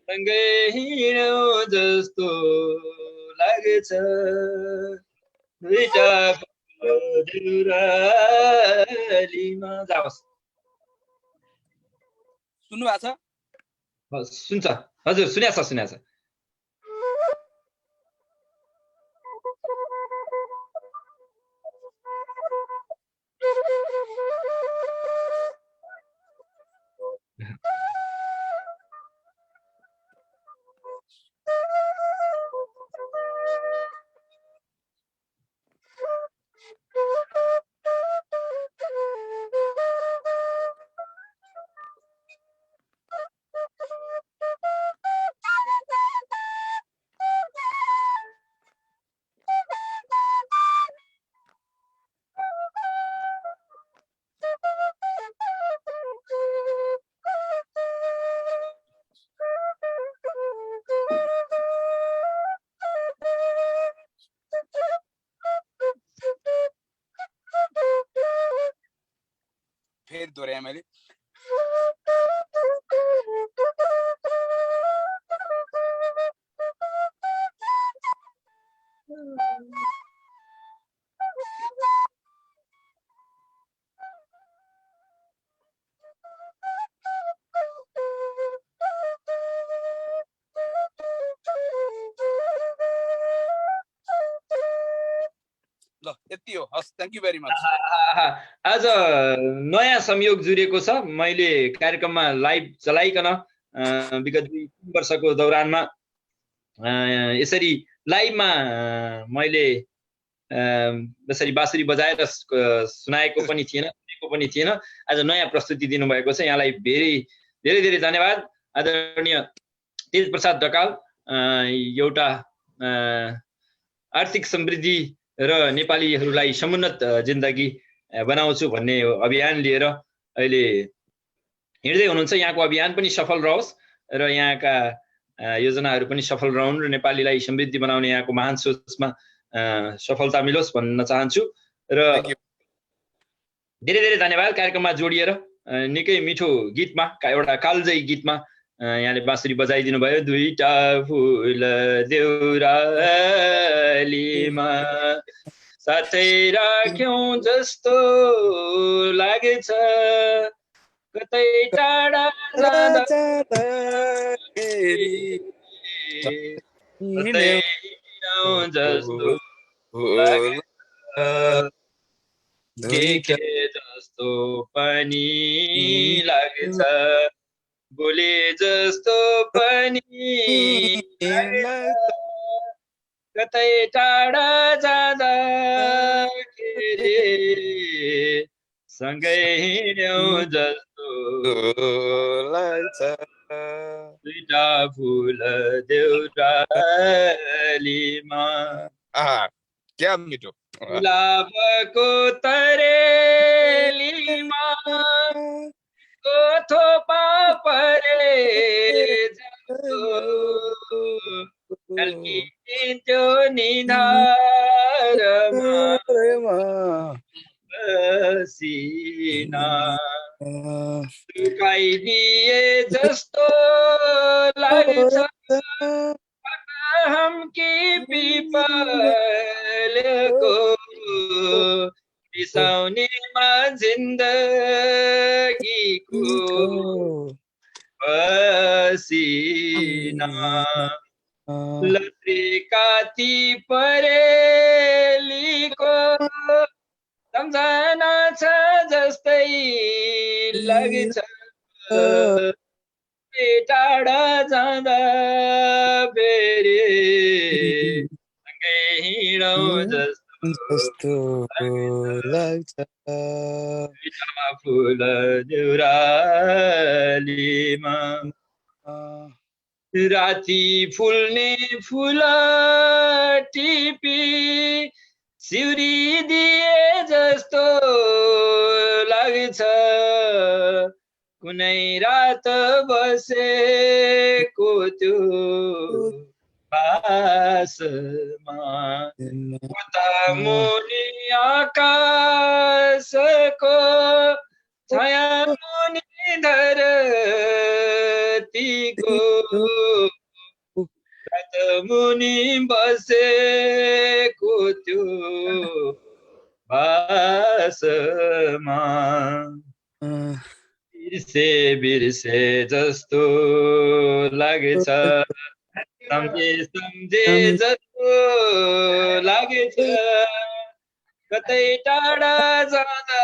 सँगै हिँडौं जस्तो लाग्छ दुईटा फुल देउरालीमा। जाओस्। सुन्नु भएको छ? सुन्छ हजुर, सुनेछ। फेरि दोहोऱ्याएँ मैले। ल यति हो, हस्, थ्याङ्क यू भेरी मच। आज नयाँ संयोग जुरेको छ। मैले कार्यक्रममा लाइभ चलाइकन विगत 2-3 वर्षको दौरानमा यसरी लाइभमा मैले यसरी बाँसुरी बजाएर सुनाएको पनि थिएन, सुनेको पनि थिएन। आज नयाँ प्रस्तुति दिनुभएको छ, यहाँलाई धेरै धेरै धेरै धन्यवाद। आदरणीय तेज प्रसाद ढकाल एउटा आर्थिक समृद्धि र नेपालीहरूलाई समुन्नत जिन्दगी बनाउँछु भन्ने अभियान लिएर अहिले हिँड्दै हुनुहुन्छ। यहाँको अभियान पनि सफल रहोस् र यहाँका योजनाहरू पनि सफल रहन् र नेपालीलाई समृद्धि बनाउने यहाँको महान सोचमा सफलता मिलोस् भन्न चाहन्छु। र धेरै धेरै धन्यवाद। कार्यक्रममा जोडिएर निकै मिठो गीतमा, एउटा कालजयी गीतमा यहाँले बाँसुरी बजाइदिनु भयो। दुईटा फुल देउरालीमा साथै राख्यौं जस्तो लागेछ, कतै टाढा जाँदा जस्तो देखे जस्तो पनि लागेछ, बोले जस्तो पनि कतै टाढा जाँदाखेरि सँगै हिँड्यौं जस्तो लाग्छ, दुईटा फुल देउरालीमा। क्या मिठो। गुलाबको तरेलीमा थोपा परे जस्तो ढल्किन्थ्यो निधारमा पसिना, सुकाइदिए जस्तो लाग्छ, हमकी पिपलको बिसाउनेमा जिन्दगीको पसिना, लत्री काती परेलीको सम्झना छ जस्तै लाग्छ, टाढा जाँदा फेरि सँगै हिँडौं जस्तो लाग्छ, दुईटा फुल देउरालीमा। राति फुल्ने फुल टिपी सिउरी दिए जस्तो लाग्छ, कुनै रात बसेको त्यो बासमा, उता मुनि आकाशको छाया मुनि धरतीको, रात मुनि बसेको त्यो बासमा, बिर्से बिर्से जस्तो लागेछ, सम्झे सम्झे जस्तो लागेछ, कतै टाढा जाँदा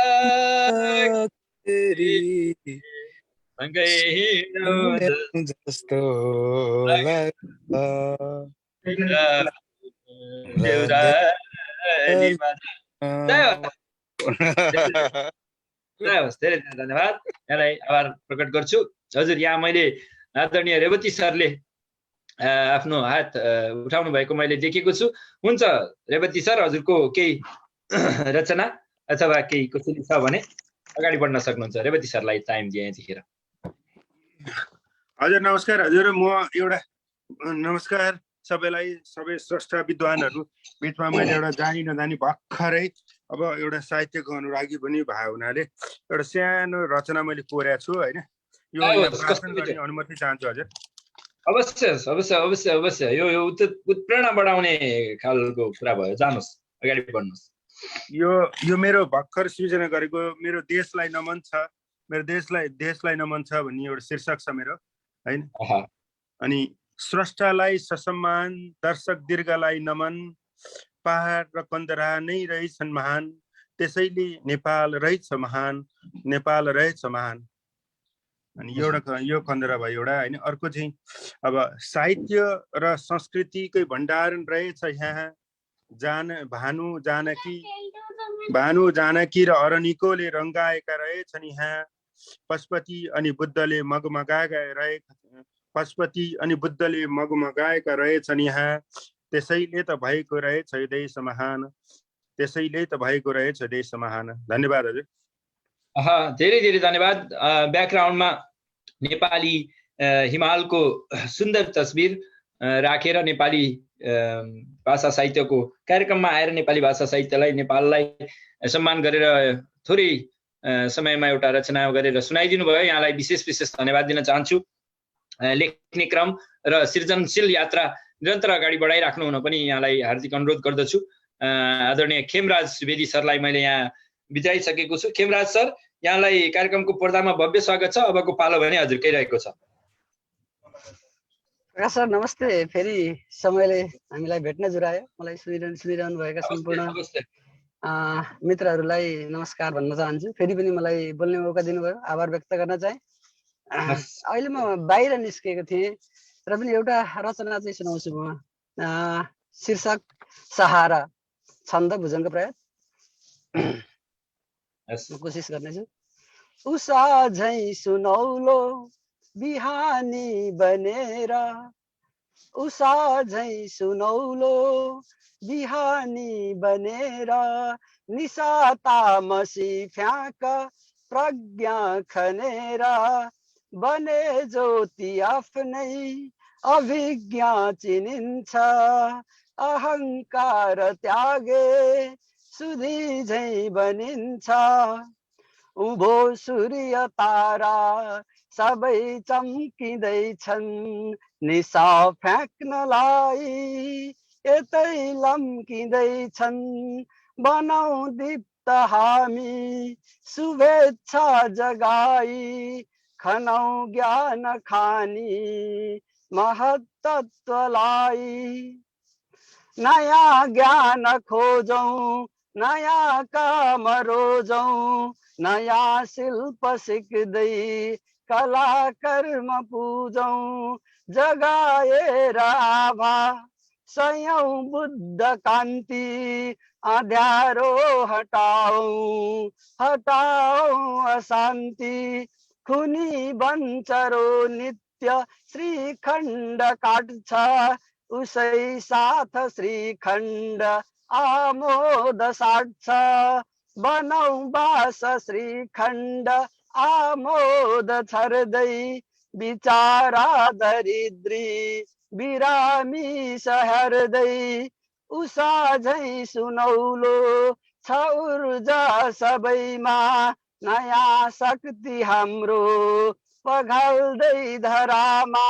सँगै हिँडौँ जस्तो देउरालीमा। जय होस्, धेरै धेरै धन्यवाद। यहाँलाई आभार प्रकट गर्छु। हजुर, यहाँ मैले आदरणीय रेवती सरले आफ्नो हात उठाउनु भएको मैले देखेको छु। हुन्छ रेवती सर, हजुरको केही रचना अथवा केही कुशली छ भने अगाडि बढ्न सक्नुहुन्छ। रेवती सरलाई टाइम दिए यतिखेर। हजुर नमस्कार। हजुर म एउटा नमस्कार सबैलाई, सबै स्रष्टा विद्वानहरू बिचमा मैले एउटा जानी नजानी भर्खरै अब एउटा साहित्यको अनुरागी पनि भयो हुनाले एउटा सानो रचना मैले कोरेको छु होइन। यो वाचन गर्ने अनुमति चाहन्छु हजुर। अवश्य अवश्य अवश्य अवश्य। यो उत्प्रेरणा बढाउने खालको कुरा भयो। जानुहोस्, अगाडि बढ्नुहोस्। यो मेरो भर्खर सृजना गरेको मेरो देशलाई नमन छ, मेरो देशलाई नमन छ भन्ने एउटा शीर्षक छ मेरो होइन। अनि स्रष्टालाई ससम्मान, दर्शक दीर्घलाई नमन, पहाड र कन्दरा नै रहेछन् महान, त्यसैले नेपाल रहेछ महान, नेपाल रहेछ महान। अनि एउटा यो कन्दरा भयो एउटा होइन। अर्को चाहिँ अब साहित्य र संस्कृतिकै भण्डारण रहेछ यहाँ, भानु जानकी र अरनिकोले रङ्गाएका रहेछन् यहाँ, पशुपति अनि बुद्धले मगमगाएका रहेछन् यहाँ, त्यसैले त भएको रहेछ देश महान, त्यसैले त भएको रहेछ देश महान। धन्यवाद हजुर। धेरै धेरै धन्यवाद। ब्याकग्राउन्डमा नेपाली हिमालको सुन्दर तस्बिर राखेर नेपाली भाषा साहित्यको कार्यक्रममा आएर नेपाली भाषा साहित्यलाई, नेपाललाई सम्मान गरेर थोरै समयमा एउटा रचना गरेर सुनाइदिनु भयो। यहाँलाई विशेष विशेष धन्यवाद दिन चाहन्छु। लेख्ने क्रम र सृजनशील यात्रा निरन्तर अगाडि बढाइराख्नु हुन पनि यहाँलाई हार्दिक अनुरोध गर्दछु। आदरणीय खेमराज सुवेदी सरलाई मैले यहाँ बिताइसकेको छु। खेमराज सर, यहाँलाई कार्यक्रमको पर्दामा भव्य स्वागत छ। अबको पालो भने हजुरकै रहेको छ। प्रकाश सर नमस्ते। फेरि समयले हामीलाई भेट्न जुरायो। मलाई सुनिरहनु भएका सम्पूर्ण मित्रहरूलाई नमस्कार भन्न चाहन्छु। फेरि पनि मलाई बोल्ने मौका दिनुभयो, आभार व्यक्त गर्न चाहे। अहिले म बाहिर निस्केको थिएँ र पनि एउटा रचना चाहिँ सुनाउँछु म। शीर्षक सहारा, छन्द भुजङ्ग प्रयास। कोसिस गर्नेछु। उषा झै सुनौलो बिहानी बनेर, उषा झै सुनौलो बिहानी बनेर, निशा तामसी फ्याँक प्रज्ञा खनेर, बने ज्योति आफ्नै अभिज्ञा चिनिन्छ, अहङ्कार त्यागे सुधी झै बनिन्छ, उभो सूर्य तारा सबै चम्किँदैछन्, निशा फ्याँक्नलाई यतै लम्किँदैछन्, बनाऊ दीप्त हामी शुभेच्छा जगाई, खनौ ज्ञान खानी महत्त्वलाई, नयाँ ज्ञान खोजौँ नयाँ काम रोजौँ, नयाँ शिल्प सिक्दै कला कर्म पूजौँ, जगाएर आभा सयौं बुद्ध कान्ति, अँध्यारो हटाऊ अशान्ति, खुनी बन्चरो नित्य श्रीखण्ड काट्छ, उसै साथ श्रीखण्ड आमोद साट्छ, बनौ बास श्रीखण्ड आमोद छर्दै, विचारा दरिद्री बिरामी सहर्दै, उषा झै सुनौलो छ ऊर्जा सबैमा, नयाँ शक्ति हाम्रो पघाल्दै धरामा,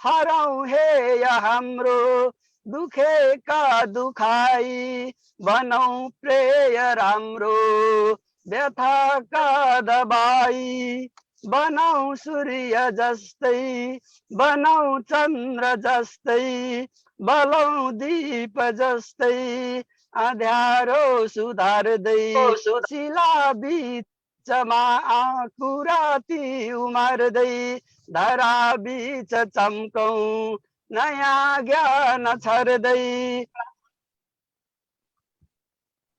हरौं हेय हाम्रो दुखेका दुखाई, बनौं प्रेय राम्रो व्यथाका दबाई, बनौं सूर्य जस्तै बनौं चन्द्र जस्तै, बलौं दीप जस्तै अँध्यारो सुधार्दै शिला बीचमा कुराती उमार्दै धरा बीच चम्कौ नयाँ ज्ञान छर्दै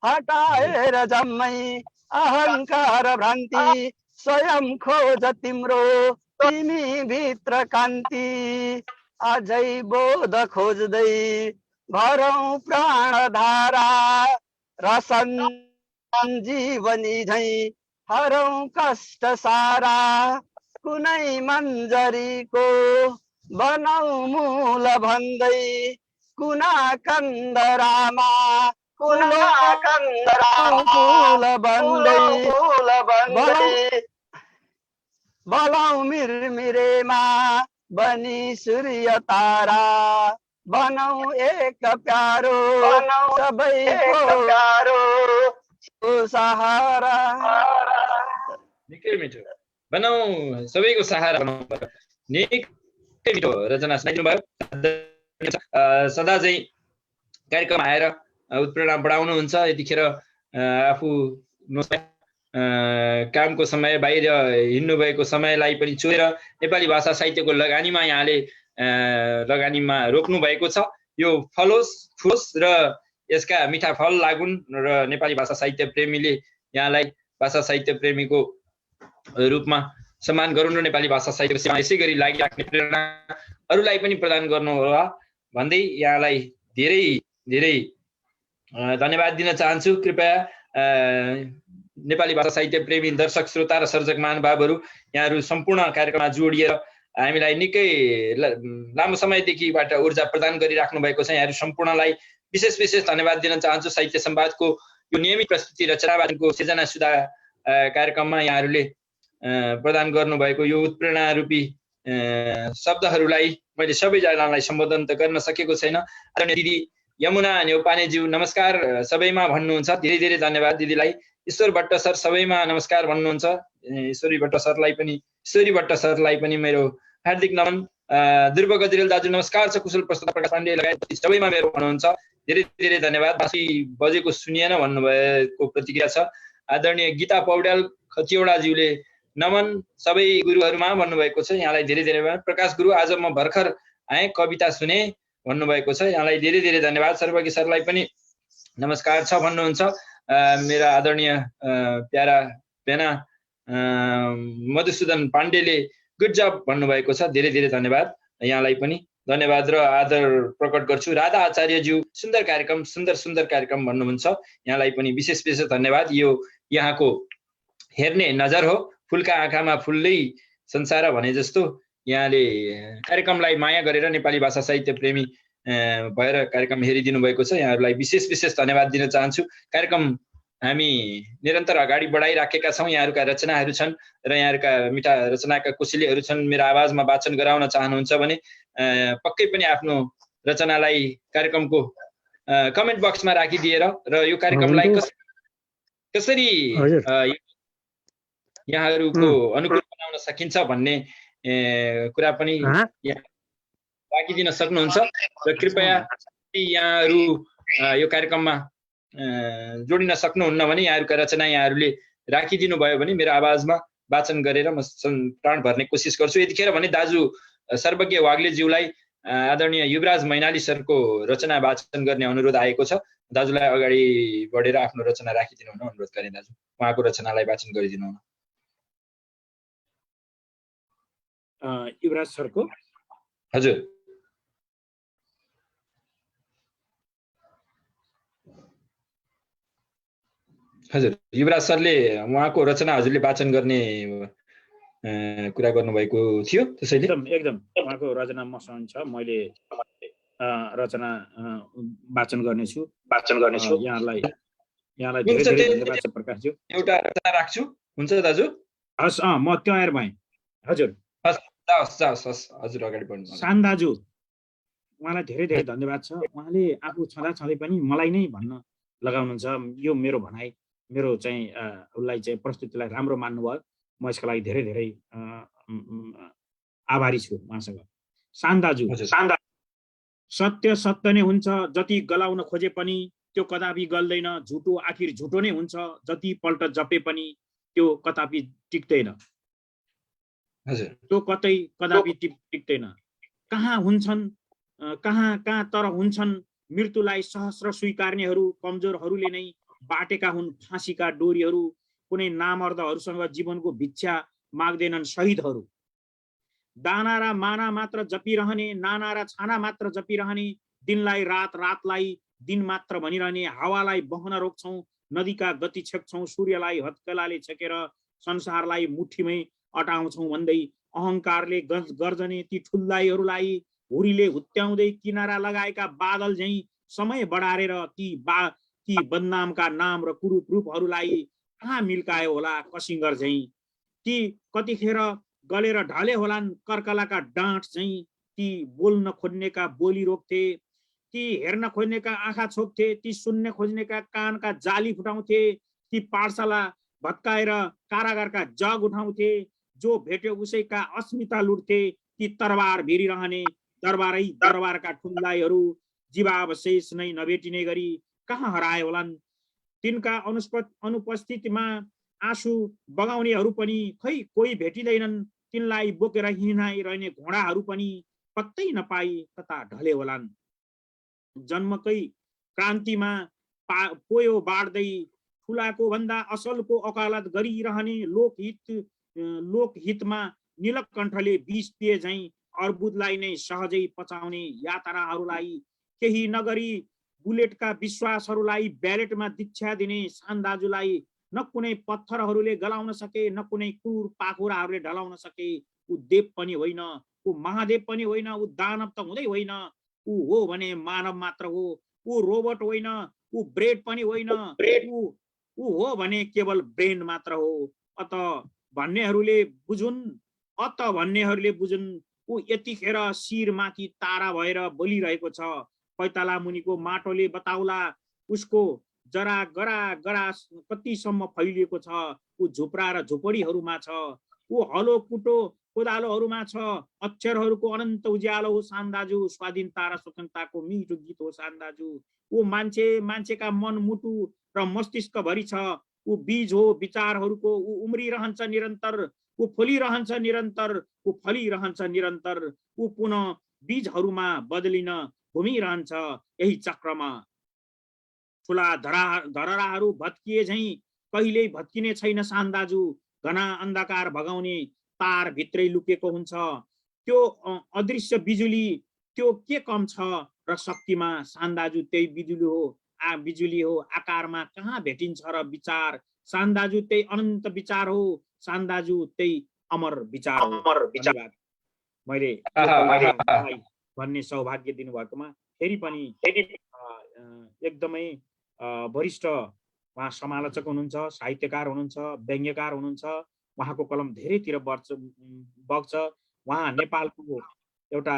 हटाएर जम्मै अहङ्कार भ्रान्ति स्वयं खोज तिम्रो तिमी भित्र कान्ति अझै बोध खोज्दै भरौँ प्राणधारा रसन जीवनी झै हरौँ कष्ट सारा कुनै मन्जरीको बनाऊ मूल भन्दै कुना कन्दरामा कुना कन्दरामा फूल भन्दै बलाउ मिरमिरेमा बनी सूर्य तारा बनाऊ एक प्यारो सबैको सहारा। निकै मिठो बनाऊ सबैको सहारा बनाऊ निकै मिठो रचना सुनाइदिनु भयो। सदा चाहिँ कार्यक्रम आएर उत्प्रेरणा बढाउनुहुन्छ। यतिखेर आफू कामको समय बाहिर हिँड्नु भएको समयलाई पनि छोडेर नेपाली भाषा साहित्यको लगानीमा यहाँले लगानीमा रोक्नु भएको छ। यो फलोस् फुलोस् र यसका मिठा फल लागुन् र नेपाली भाषा साहित्य प्रेमीले यहाँलाई भाषा साहित्य प्रेमीको रूपमा सम्मान गरून् र नेपाली भाषा साहित्यको सेवा यसै गरी लागिराख्ने प्रेरणा अरूलाई पनि प्रदान गर्नुहोला भन्दै यहाँलाई धेरै धेरै धन्यवाद दिन चाहन्छु। कृपया नेपाली भाषा साहित्य प्रेमी दर्शक श्रोता र सर्जक महानुभावहरू यहाँहरू सम्पूर्ण कार्यक्रममा जोडिएर हामीलाई निकै लामो समयदेखिबाट ऊर्जा प्रदान गरिराख्नु भएको छ। यहाँहरू सम्पूर्णलाई विशेष धन्यवाद दिन चाहन्छु। साहित्य संवादको यो नियमित प्रस्तुति रचनावादको सृजना सुधा कार्यक्रममा यहाँहरूले प्रदान गर्नुभएको यो उत्प्रेरणा रूपी शब्दहरूलाई मैले सबैजनालाई सम्बोधन त गर्न सकेको छैन। आदरणीय दिदी यमुना नेउपानेज्यू नमस्कार सबैमा भन्नुहुन्छ, धेरै धेरै धन्यवाद दिदीलाई। ईश्वर भट्ट सर सबैमा नमस्कार भन्नुहुन्छ, ईश्वरी भट्ट सरलाई पनि मेरो हार्दिक नमन। ध्रुव गजरेल दाजु नमस्कार छ, कुशल प्रसाद प्रकाश पाण्डे लगायत सबैमा मेरो भन्नुहुन्छ, धेरै धेरै धन्यवाद। बाँसी बजेको सुनिएन भन्नुभएको प्रतिक्रिया छ। आदरणीय गीता पौड्याल खतिवडाज्यूले नमन सबै गुरुहरूमा भन्नुभएको छ, यहाँलाई धेरै धेरै धन्यवाद। प्रकाश गुरु आज म भर्खर आएँ कविता सुने भन्नुभएको छ, यहाँलाई धेरै धेरै धन्यवाद। सर्वज्ञ सरलाई पनि नमस्कार छ भन्नुहुन्छ। मेरा आदरणीय प्यारा पेना मधुसूदन पाण्डेले गुड जब भन्नुभएको छ, धेरै धेरै धन्यवाद। यहाँलाई पनि धन्यवाद र आदर प्रकट गर्छु। राधा आचार्यज्यू सुन्दर कार्यक्रम भन्नुहुन्छ, यहाँलाई पनि विशेष धन्यवाद। यो यहाँको हेर्ने नजर हो, फुलका आँखामा फुल्दै संसार भने जस्तो यहाँले कार्यक्रमलाई माया गरेर नेपाली भाषा साहित्य प्रेमी भएर कार्यक्रम हेरिदिनु भएको छ। यहाँहरूलाई विशेष धन्यवाद दिन चाहन्छु। कार्यक्रम हामी निरन्तर अगाडि बढाइराखेका छौँ। यहाँहरूका रचनाहरू छन् र यहाँहरूका मिठा रचनाका कोसेलीहरू छन्। मेरो आवाजमा वाचन गराउन चाहनुहुन्छ भने पक्कै पनि आफ्नो रचनालाई कार्यक्रमको कमेन्ट बक्समा राखिदिएर र यो कार्यक्रमलाई कसरी यहाँहरूको अनुकूल बनाउन सकिन्छ भन्ने कुरा पनि राखिदिन सक्नुहुन्छ र कृपया यहाँहरू यो कार्यक्रममा जोडिन सक्नुहुन्न भने यहाँहरूका रचना यहाँहरूले राखिदिनु भयो भने मेरो आवाजमा वाचन गरेर म प्राण भर्ने कोसिस गर्छु। यतिखेर भने दाजु सर्वज्ञ वाग्लेज्यूलाई आदरणीय युवराज मैनाली सरको रचना वाचन गर्ने अनुरोध आएको छ। दाजुलाई अगाडि बढेर आफ्नो रचना राखिदिनु हुन अनुरोध गरेँ। दाजु उहाँको रचनालाई वाचन गरिदिनु हुन। युवराज सरको हजुर युवराज सरले उहाँको रचना हजुरले वाचन गर्ने कुरा गर्नुभएको थियो, त्यसैले एकदम उहाँको रचना मसँग छ। मैले रचना वाचन गर्नेछु। यहाँलाई धेरै धेरै धन्यवाद छ प्रकाशज्यू। एउटा रचना राख्छु, हुन्छ दाजु? हस्, म तयार भएँ। हजुर हजुर अगाडि बढ्नु। सान दाजु उहाँलाई धेरै धेरै धन्यवाद छ। उहाँले आफू छँदै पनि मलाई नै भन्न लगाउनुहुन्छ। यो मेरो भनाइ, मेरो चाहिँ उसलाई चाहिँ प्रस्तुतिलाई राम्रो मान्नुभयो। म यसको लागि धेरै धेरै आभारी छु उहाँसँग। सान दाजु, सत्य नै हुन्छ, जति गलाउन खोजे पनि त्यो कदापि गल्दैन। झुटो आखिर झुटो नै हुन्छ, जति पल्ट जपे पनि त्यो कदापि टिक्दैन, त्यो कदापि टिक्दैन। कहाँ हुन्छन् कहाँ तर हुन्छन् मृत्युलाई सहस्र स्वीकार्नेहरू। कमजोरहरूले नै बाटेका हुन् फाँसीका डोरीहरू। कुनै नामर्दहरूसँग जीवनको भिक्षा माग्दैनन् शहीदहरू। दाना र माना मात्र जपिरहने, नाना र छाना मात्र जपिरहने, दिनलाई रात रातलाई दिन मात्र भनिरहने। हावालाई बहन रोक्छौं, नदीका गति छेक्छौं, सूर्यलाई हत्केलाले छेकेर संसारलाई मुठीमै अटाउँछौं भन्दै अहंकारले गर्जने ती ठुल्दाईहरूलाई हुरीले हुत्याउँदै किनारा लगाएका बादल झैं समय बढारेर ती बदनामका नाम र कुरूप रूपहरूलाई कहाँ मिल्कायो होला कसिङ्गर झैं। ती कतिखेर गलेर ढले होलान् कर्कलाका डाँट झैं। ती बोल्न खोज्नेका बोली रोक्थे, ती हेर्न खोज्नेका आँखा छोप्थे, ती सुन्न खोज्नेका कानका जाली फुटाउँथे, ती पाठशाला भत्काएर कारागारका जग उठाउँथे, जो भेट्यो उसैका अस्मिता लुट्थे। ती तरबार भिरिरहने दरबारका ठुल्दाईहरू जीवावशेष नै नभेटिने गरी कहाँ हराए होलान्। तिनका अनुपस्थितिमा आँसु बगाउनेहरू पनि खै कोही भेटिँदैनन्। तिनलाई बोकेर हिँडाइरहने घोडाहरू पनि पत्तै नपाई कता ढले होलान्। जन्मकै क्रान्तिमा पोयो बाड्दै ठुलाको भन्दा असलको वकालत गरिरहने लोकहितमा नीलकण्ठले विष पिए झैं अर्बुदलाई नै सहजै पचाउने यातनाहरूलाई केही नगरी बुलेटका विश्वासहरूलाई ब्यालेटमा दीक्षा दिने सान्दाजुलाई न कुनै पत्थरहरूले गलाउन सके, न कुनै क्रूर पाखुराहरूले ढलाउन सके। ऊ देव पनि होइन, ऊ महादेव पनि होइन, ऊ दानव त हुँदै होइन। ऊ हो भने मानव मात्र हो, ऊ रोबोट होइन, ऊ ब्रेड पनि होइन, ऊ हो भने केवल ब्रेन मात्र हो। अत भन्नेहरूले बुझुन् ऊ यतिखेर शिरमाथि तारा भएर बोलिरहेको छ। पैताला मुनिको माटोले बताउला उसको जरा गरा कतिसम्म फैलिएको छ। ऊ झुप्रा र झुपडीहरूमा छ, ऊ हलो कुटो कोदालोहरूमा छ। अक्षरहरूको अनन्त उज्यालो हो सान्दाजु, स्वाधीनता र स्वतन्त्रताको मिठो गीत हो सान्दाजु। ऊ मान्छेका मन मुटु र मस्तिष्क भरि छ। ऊ बीज हो विचारहरूको, ऊ उम्रिरहन्छ निरन्तर, ऊ फलिरहन्छ निरन्तर, ऊ फलिरहन्छ निरन्तर। ऊ पुनः बीजहरूमा बदलिन घुमिरहन्छ यही चक्रमा। ठुला धरहराहरू भत्किए झैं कहिल्यै भत्किने छैन सान्दाजु। घना अन्धकार भगाउने तार भित्रै लुकेको हुन्छ। त्यो अदृश्य बिजुली त्यो के कम छ र शक्तिमा सान्दाजु त्यही बिजुली हो आकारमा कहाँ भेटिन्छ र विचार। सान्दाजु त्यही अनन्त विचार हो, सान्दाजु त्यही अमर विचार हो। मैले भन्ने सौभाग्य दिनुभएकोमा फेरि पनि एकदमै वरिष्ठ उहाँ समालोचक हुनुहुन्छ, साहित्यकार हुनुहुन्छ, व्यङ्ग्यकार हुनुहुन्छ। उहाँको कलम धेरैतिर बग्छ। उहाँ नेपालको एउटा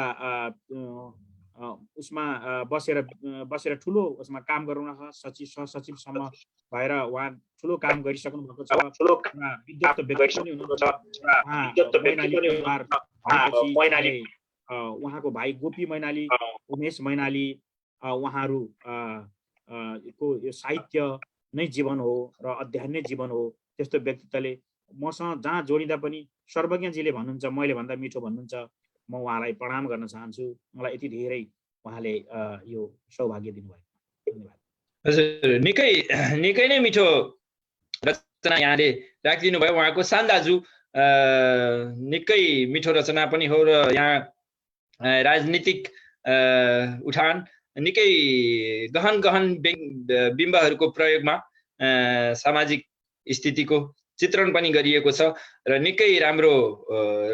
उसमा बसेर ठुलो उसमा काम गर्नु सहसचिवसम्म भएर उहाँ ठुलो काम गरिसक्नु भएको छ। विद्वत व्यक्ति पनि हुनुहुन्छ। उहाँको भाइ गोपी मैनाली, उमेश मैनाली, उहाँहरू को यो साहित्य नै जीवन हो र अध्ययन नै जीवन हो। त्यस्तो व्यक्तित्वले मसँग जहाँ जोडिँदा पनि सर्वज्ञजीले भन्नुहुन्छ, मैले भन्दा मिठो भन्नुहुन्छ। म उहाँलाई प्रणाम गर्न चाहन्छु। मलाई यति धेरै उहाँले यो सौभाग्य दिनुभयो। धन्यवाद। हजुर, निकै नै मिठो रचना यहाँले राखिदिनु भयो। उहाँको सान्दाजु निकै मिठो रचना पनि हो र यहाँ राजनीतिक उठान निकै गहन बिम्बहरूको प्रयोगमा सामाजिक स्थितिको चित्रण पनि गरिएको छ र निकै राम्रो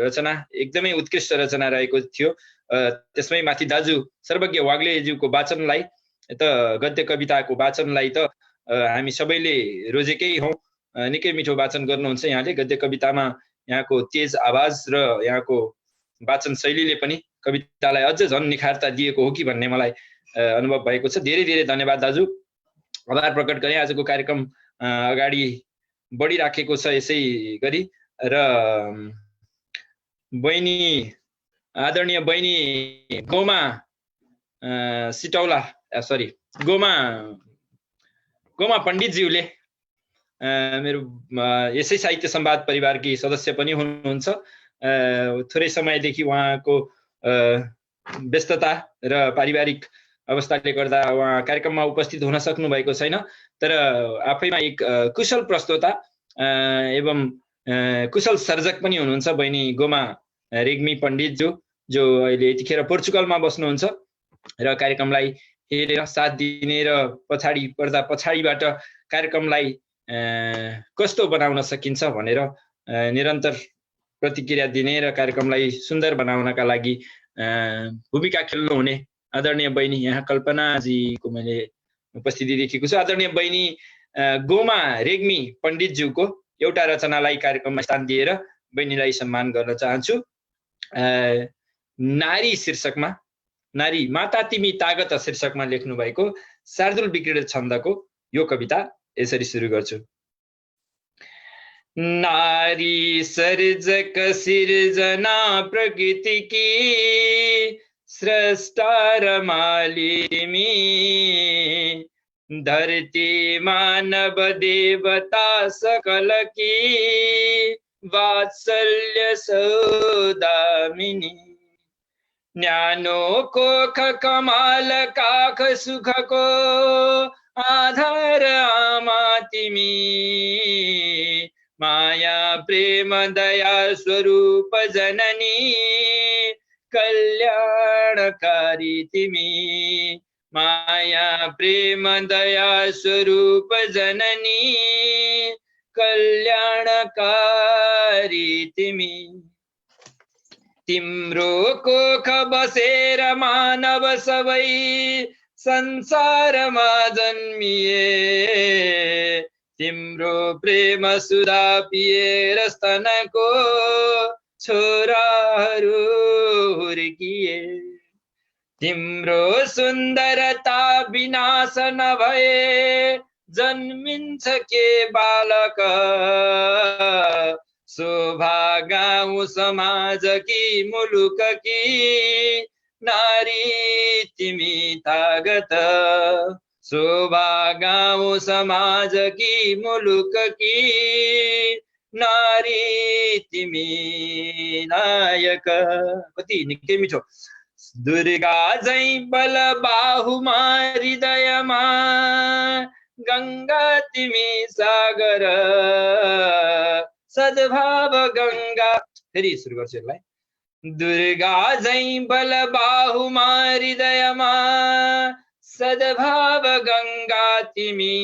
रचना, एकदमै उत्कृष्ट रचना रहेको थियो। त्यसमै माथि दाजु सर्वज्ञ वाग्लेज्यूको वाचनलाई त गद्य कविताको वाचनलाई त हामी सबैले रोजेकै हौँ। निकै मिठो वाचन गर्नुहुन्छ यहाँले। गद्य कवितामा यहाँको तेज आवाज र यहाँको वाचन शैलीले पनि कवितालाई अझ झन् निखारता दिएको हो कि भन्ने मलाई अनुभव भएको छ। धेरै धेरै धन्यवाद दाजु। आभार प्रकट गरेँ। आजको कार्यक्रम अगाडि बढिराखेको छ यसै गरी र आदरणीय बहिनी गोमा गोमा पण्डितज्यूले मेरो यसै साहित्य संवाद परिवारकी सदस्य पनि हुनुहुन्छ। थोरै समयदेखि उहाँको व्यस्तता र पारिवारिक अवस्थाले गर्दा उहाँ कार्यक्रममा उपस्थित हुन सक्नु भएको छैन, तर आफैमा एक कुशल प्रस्तोता एवं कुशल सर्जक पनि हुनुहुन्छ बहिनी गोमा रेग्मी पण्डितज्यू, जो अहिले यतिखेर पोर्चुगलमा बस्नुहुन्छ र कार्यक्रमलाई हेरेर साथ दिने र पछाडिबाट कार्यक्रमलाई कस्तो बनाउन सकिन्छ भनेर निरन्तर प्रतिक्रिया दिने र कार्यक्रमलाई सुन्दर बनाउनका लागि भूमिका खेल्नुहुने आदरणीय बहिनी यहाँ कल्पनाजीको मैले उपस्थिति देखेको छु। आदरणीय बहिनी गोमा रेग्मी पण्डितज्यूको एउटा रचनालाई कार्यक्रममा स्थान दिएर बहिनीलाई सम्मान गर्न चाहन्छु। नारी शीर्षकमा, नारी माता तिमी तागत शीर्षकमा लेख्नु भएको शार्दुल विक्रीड छन्दको यो कविता यसरी सुरु गर्छु। नारी सर्जक सिर्जना प्रकृतिकी स्रष्टा रमाली तिमी, धरती मानव देवता सकल की वात्सल्य सौदामिनी। न्यानो कोख कमाल काख सुखको आधार आमा तिमी, माया प्रेम दया स्वरूप जननी कल्याणकारी तिमी। माया प्रेम दया स्वरूप जननी कल्याणकारी तिमी। तिम्रो कोख बसेर मानव सबै संसारमा जन्मिए, तिम्रो प्रेम सुधा पिएर स्तनको छोराहरू हुर्किए। तिम्रो सुन्दरता विनाश नभए जन्मिन्छ के बालक, शोभा गाउँ समाज की मुलुक की नारी तिमी तागत। शोभा गाउँ समाज की मुलुक की नारी तिमी नायक। कति निकै मिठो। दुर्गा जै बल बाहुमा हृदयमा, गंगा तिमी सागर सद्भाव गंगा। फेरि सुरु गर्छु यसलाई। दुर्गा जै बल बाहुमा हृदयमा, सद्भाव गंगा तिमी।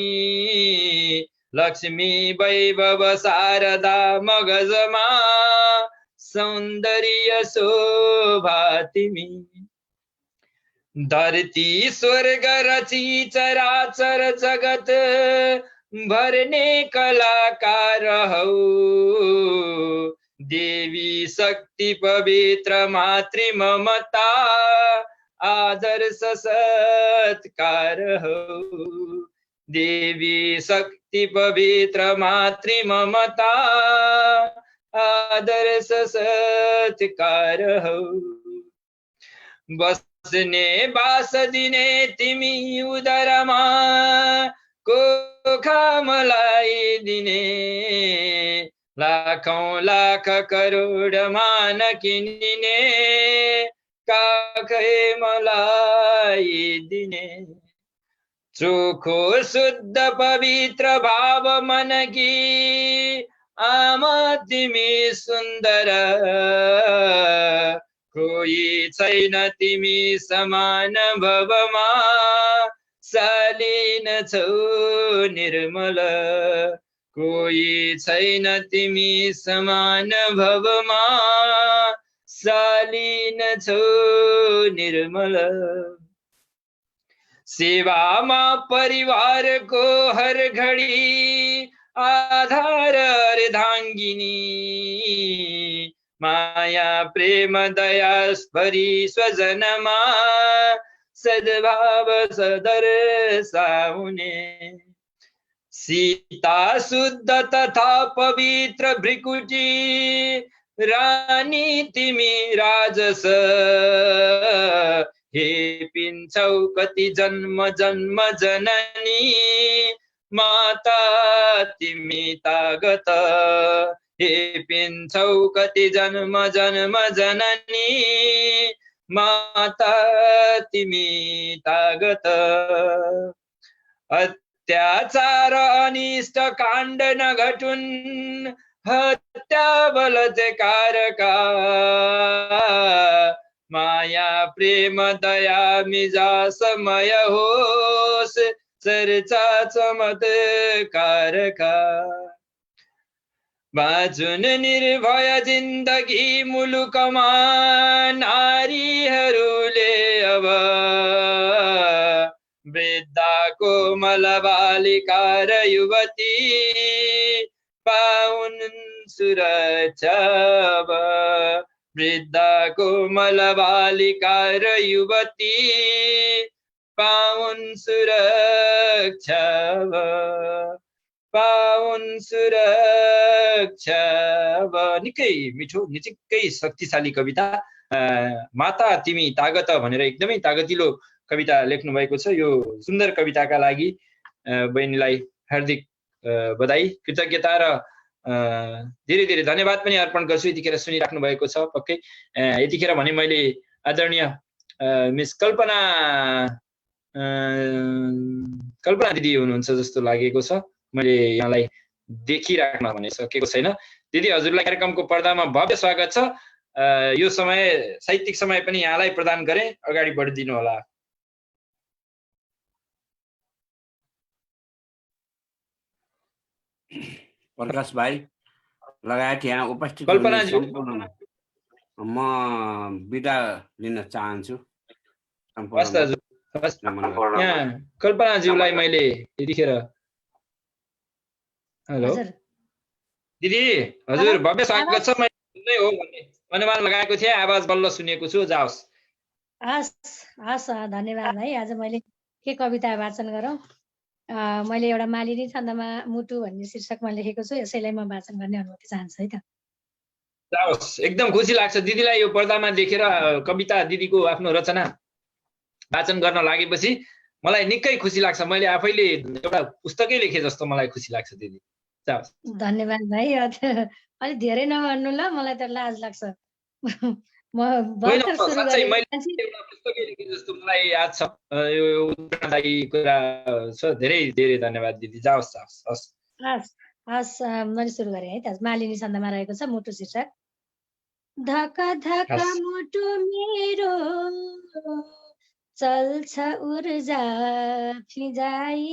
लक्ष्मी वैभव शारदा मगजमा, सौन्दर्य शोभा तिमी। धरती स्वर्ग रची चराचर जगत भर्ने कलाकार हौ। देवी शक्ति पवित्र मातृ ममता आदर्श सत्कार हो। देवी शक्ति पवित्र मातृ ममता आदर्श सत्कार हो। बस्ने बास दिने तिमी उदरमा, कोखा मलाई दिने। लाखौं लाख करोड मान किनिने, काखै मलाई दिने। चोखो शुद्ध पवित्र भाव मनकी आमा तिमी सुन्दर। कोही छैन तिमी समान भवमा, शालीन छौ निर्मल। कोही छैन तिमी समान भवमा, शालीन छौ निर्मल। सेवामा परिवारको हर घडी आधार अर्धाङ्गिनी। माया प्रेम दया भरी स्वजनमा, सद्भाव सदर्शाउने। सीता शुद्ध तथा पवित्र भृकुटी, रानी तिमी राजस। हे पिन्छौ कति जन्म जन्म जननी, माता तिमी तागत हे पिन्छौ कति जन्म जन्म जननी माता तिमी तागत अत्याचार अनिष्ट काण्ड नघटुन् हत्या बलात्कारका माया प्रेम दया मिजा समय होस् चर्चा चमत्कारका बाँचुन निर्भय जिन्दगी मुलुकमा नारीहरूले अब वृद्धाको मलबालिका र युवती पाउन् सुरक्षा वृद्धाको मलबालिका र युवती पाउन् सुरक्षा पाउन् सुरक्षा निकै मिठो निकै शक्तिशाली कविता माता तिमी तागत भनेर एकदमै तागतिलो कविता लेख्नु भएको छ। यो सुन्दर कविताका लागि बहिनीलाई हार्दिक बधाई कृतज्ञता र धेरै धेरै धन्यवाद पनि अर्पण गर्छु। यतिखेर सुनिराख्नु भएको छ पक्कै यतिखेर भने मैले आदरणीय मिस कल्पना दिदी हुनुहुन्छ जस्तो लागेको छ। मैले यहाँलाई देखिराख्न भने सकेको छैन। दिदी हजुरलाई कार्यक्रमको पर्दामा भव्य स्वागत छ। यो समय साहित्यिक समय पनि यहाँलाई प्रदान गरे अगाडि बढिदिनु होला। प्रकाश भाइ लगायत यहाँ उपस्थित कल्पनाजी म बिदा लिन चाहन्छु। यहाँ कल्पनाज्यूलाई मैले यतिखेर हेलो दिदी हजुर भव्य स्वागत छ। मैले हो भन्ने अनुमान लगाएको थिएँ, आवाज बल्ल सुनेको छु। जाओस्। हस् धन्यवाद भाइ। आज मैले के कविता वाचन गरौँ? मैले एउटा मालिनी छन्दमा मुटु भन्ने शीर्षकमा लेखेको छु, यसैलाई म वाचन गर्ने अनुमति चाहन्छु है त। जाओस्। एकदम खुसी लाग्छ दिदीलाई यो पर्दामा देखेर कविता दिदीको आफ्नो रचना वाचन गर्न लागेपछि मलाई निकै खुसी लाग्छ। मैले आफैले एउटा पुस्तकै लेखे जस्तो मलाई खुसी लाग्छ दिदी। जाओस्। धन्यवाद भाइ। अलि धेरै नभन्नु ल, मलाई त लाज लाग्छ। म भर्खर सुरु गरेँ। मैले एउटा पुस्तकै लेखे जस्तो मलाई याद छ। यो प्रेरणादायी कुरा छ। धेरै धेरै धन्यवाद दिदी। जाओस् जाओस्। हस् मैले सुरु गरेँ है त। मालिनी छन्दमा रहेको छ मुटु शीर्षक। धका धका मुटु मेरो चल्छ ऊर्जा फिजाइ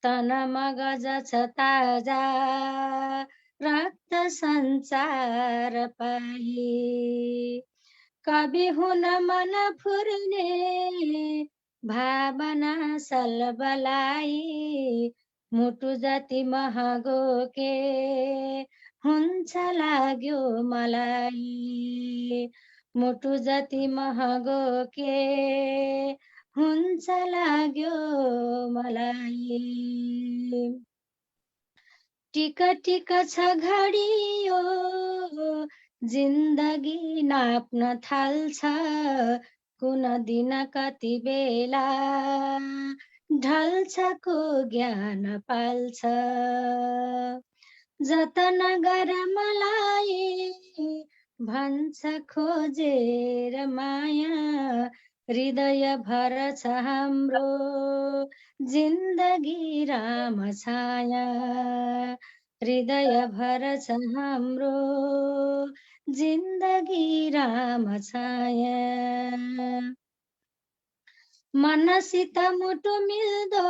तन मगज छ ताजा रक्त सञ्चार पाई कवि हुन मन फुर्ने भावना सलबलाई मुटु जति महँगो के हुन्छ लाग्यो मलाई मुटु जति महँगो के हुन्छ लाग्यो मलाई टिक टिक छ घडियो जिन्दगी नाप्न थाल्छ कुन दिन कति बेला ढल्छ को ज्ञान पाल्छ जतन गर मलाई भन्छ खोजेर माया हृदय भर छ हाम्रो जिन्दगी राम छाया हृदय भर छ हाम्रो जिन्दगी राम छाया मनसित मुटु मिल्दो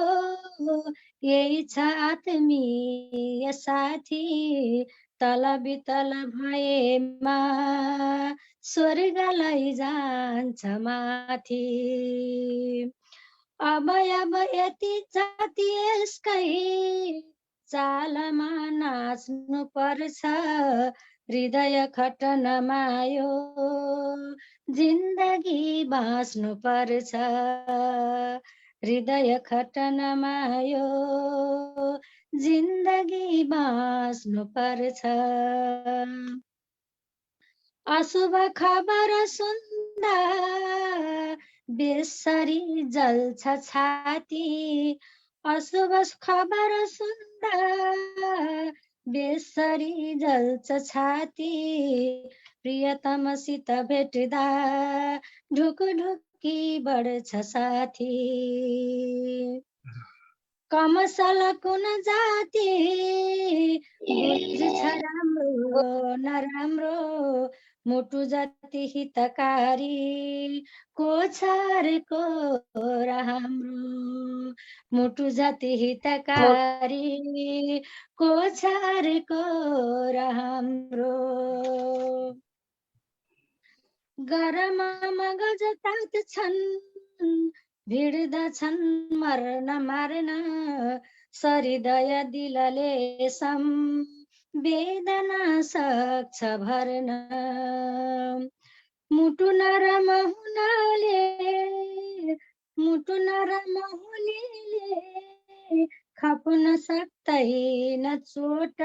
यही छ आत्मीय साथी तल बितल भएमा स्वर्गलाई जान्छ माथि अब यति जति यसकै चालमा नाच्नु पर्छ हृदय खटनमा यो जिन्दगी बाँच्नु पर्छ हृदय खटनमा यो जिन्दगी बाँच्नु पर्छ अशुभ खबर सुन्दा बेसरी जल्छ छाती अशुभ खबर सुन्दा बेसरी जल्छ छाती, प्रियतमसित भेट्दा ढुकुढुकी बढ्छ साथी। कमसल कुन जाति बुझ्छ राम्रो नराम्रो, मुटु जति हितकारी को छ रे को र हाम्रो, मुटु जति हितकारी को छ रे को र हाम्रो। गरमा मगज तात्छन् भिड्दछन् मर्न मार्न, सरिदय दिलले वेदना सक्छ भर्न। मुटु नरम हुनेले खप्न सक्दैन चोट,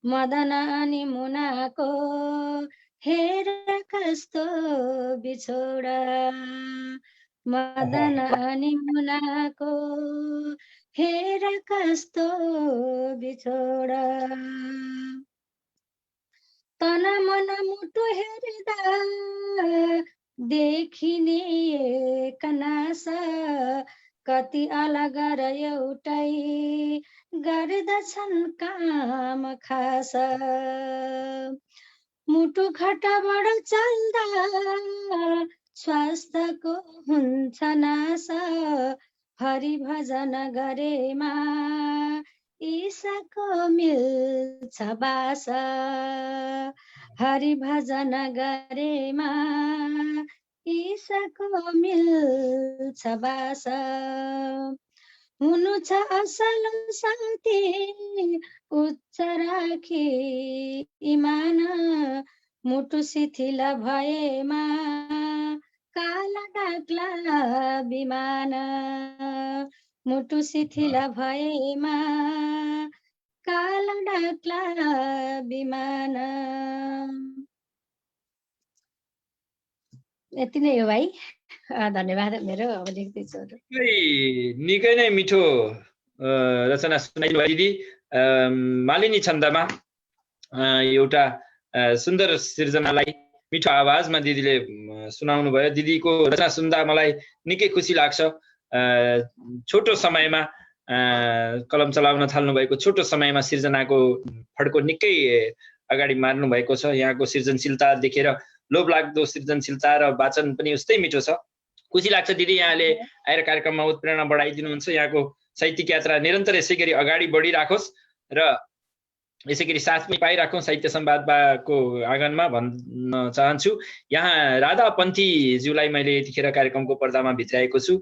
मदन अनि मुनाको हेर कस्तो बिछोड, मदन अनि मुनाको हेर कस्तो बिछोड। तन मन मुटु हेर्दा देखिने एक नास, कति अलग र एउटै गर्दछन् काम खास। मुटु घटबड चल्दा स्वास्थ्यको हुन्छ नाश, हरि भजन गरेमा ईशाको मिल्छ बास, हरि भजन गरेमा ईशाको मिल्छ बास। हुनु छ असल शान्ति उच्च राखी इमान, मुटु शिथिल भएमा काला डाक्ला विमान, मुटु शिथिल भएमा काला डाक्ला विमान। यति नै हो भाइ, धन्यवाद। मेरो अब लेख्दैछु। निकै नै मिठो रचना सुनाइदिनु भयो दिदी। मालिनी छन्दमा एउटा सुन्दर सृजनालाई मिठो आवाजमा दिदीले सुनाउनु भयो। दिदीको रचना सुन्दा मलाई निकै खुसी लाग्छ। छोटो समयमा कलम चलाउन थाल्नु भएको, छोटो समयमा सृजनाको फड्को निकै अगाडि मार्नु भएको छ। यहाँको सृजनशीलता देखेर लोभलाग्दो सृजनशीलता र वाचन पनि उस्तै मिठो छ। खुसी लाग्छ दिदी यहाँले आएर कार्यक्रममा उत्प्रेरणा बढाइदिनुहुन्छ। यहाँको साहित्यिक यात्रा निरन्तर यसै गरी अगाडि बढिराखोस् र यसै गरी साथ पनि पाइराखौँ साहित्य संवादको आँगनमा भन्न चाहन्छु। यहाँ राधा पन्थीज्यूलाई मैले यतिखेर कार्यक्रमको पर्दामा भित्राएको छु।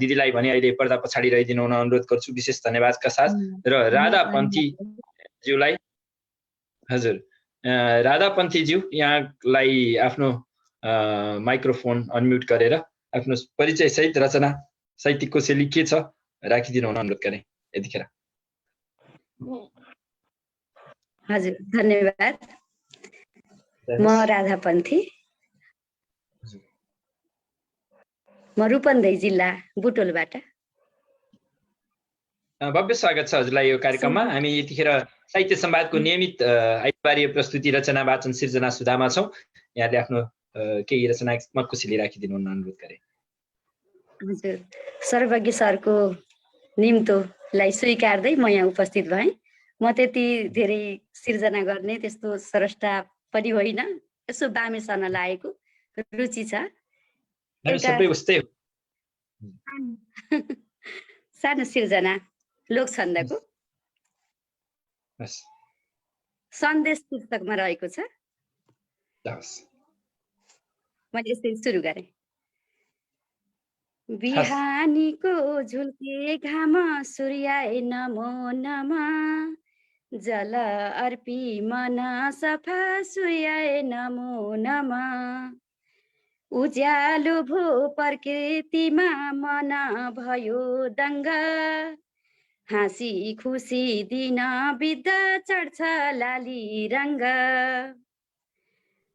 दिदीलाई भने अहिले पर्दा पछाडि रहिदिनु हुन अनुरोध गर्छु विशेष धन्यवादका साथ। र राधा पन्थीज्यूलाई, हजुर राधा पन्थीज्यू यहाँलाई आफ्नो माइक्रोफोन अनम्युट गरेर आफ्नो परिचय सहित रचना साहित्यिकको शैली के छ राखिदिनु हुन अनुरोध गरे यतिखेर। हजुर धन्यवाद। म राधा पन्थी, म रूपन्देही जिल्ला बुटोलबाट। भव्य स्वागत छ हजुरलाई यो कार्यक्रममा। हामी यतिखेर साहित्य संवादको नियमित आइतबारीय प्रस्तुति रचना वाचन सृजना सुधामा छौँ। यहाँले आफ्नो केही रचनात्मक कुशली राखिदिनु हुन अनुरोध गरे। हजुर, सर्वज्ञ सरको निम्तोलाई स्वीकार्दै म यहाँ उपस्थित भएँ। म त्यति धेरै सिर्जना गर्ने त्यस्तो स्रष्टा पनि होइन, यसो बामेसन लागेको रुचि छ। सबै उस्तै सानो सिर्जना लोक छन्दको सन्देश पुस्तकमा रहेको छ। मैले यसरी सुरु गरेँ। बिहानीको झुल्के घाम सूर्याए नमो नमा, जल अर्पी मन सफा सूर्याए नमो नमा। उज्यालो भो प्रकृतिमा मन भयो दङ्ग, हाँसी खुसी दिन बित्दा चढ्छ लाली रङ्ग।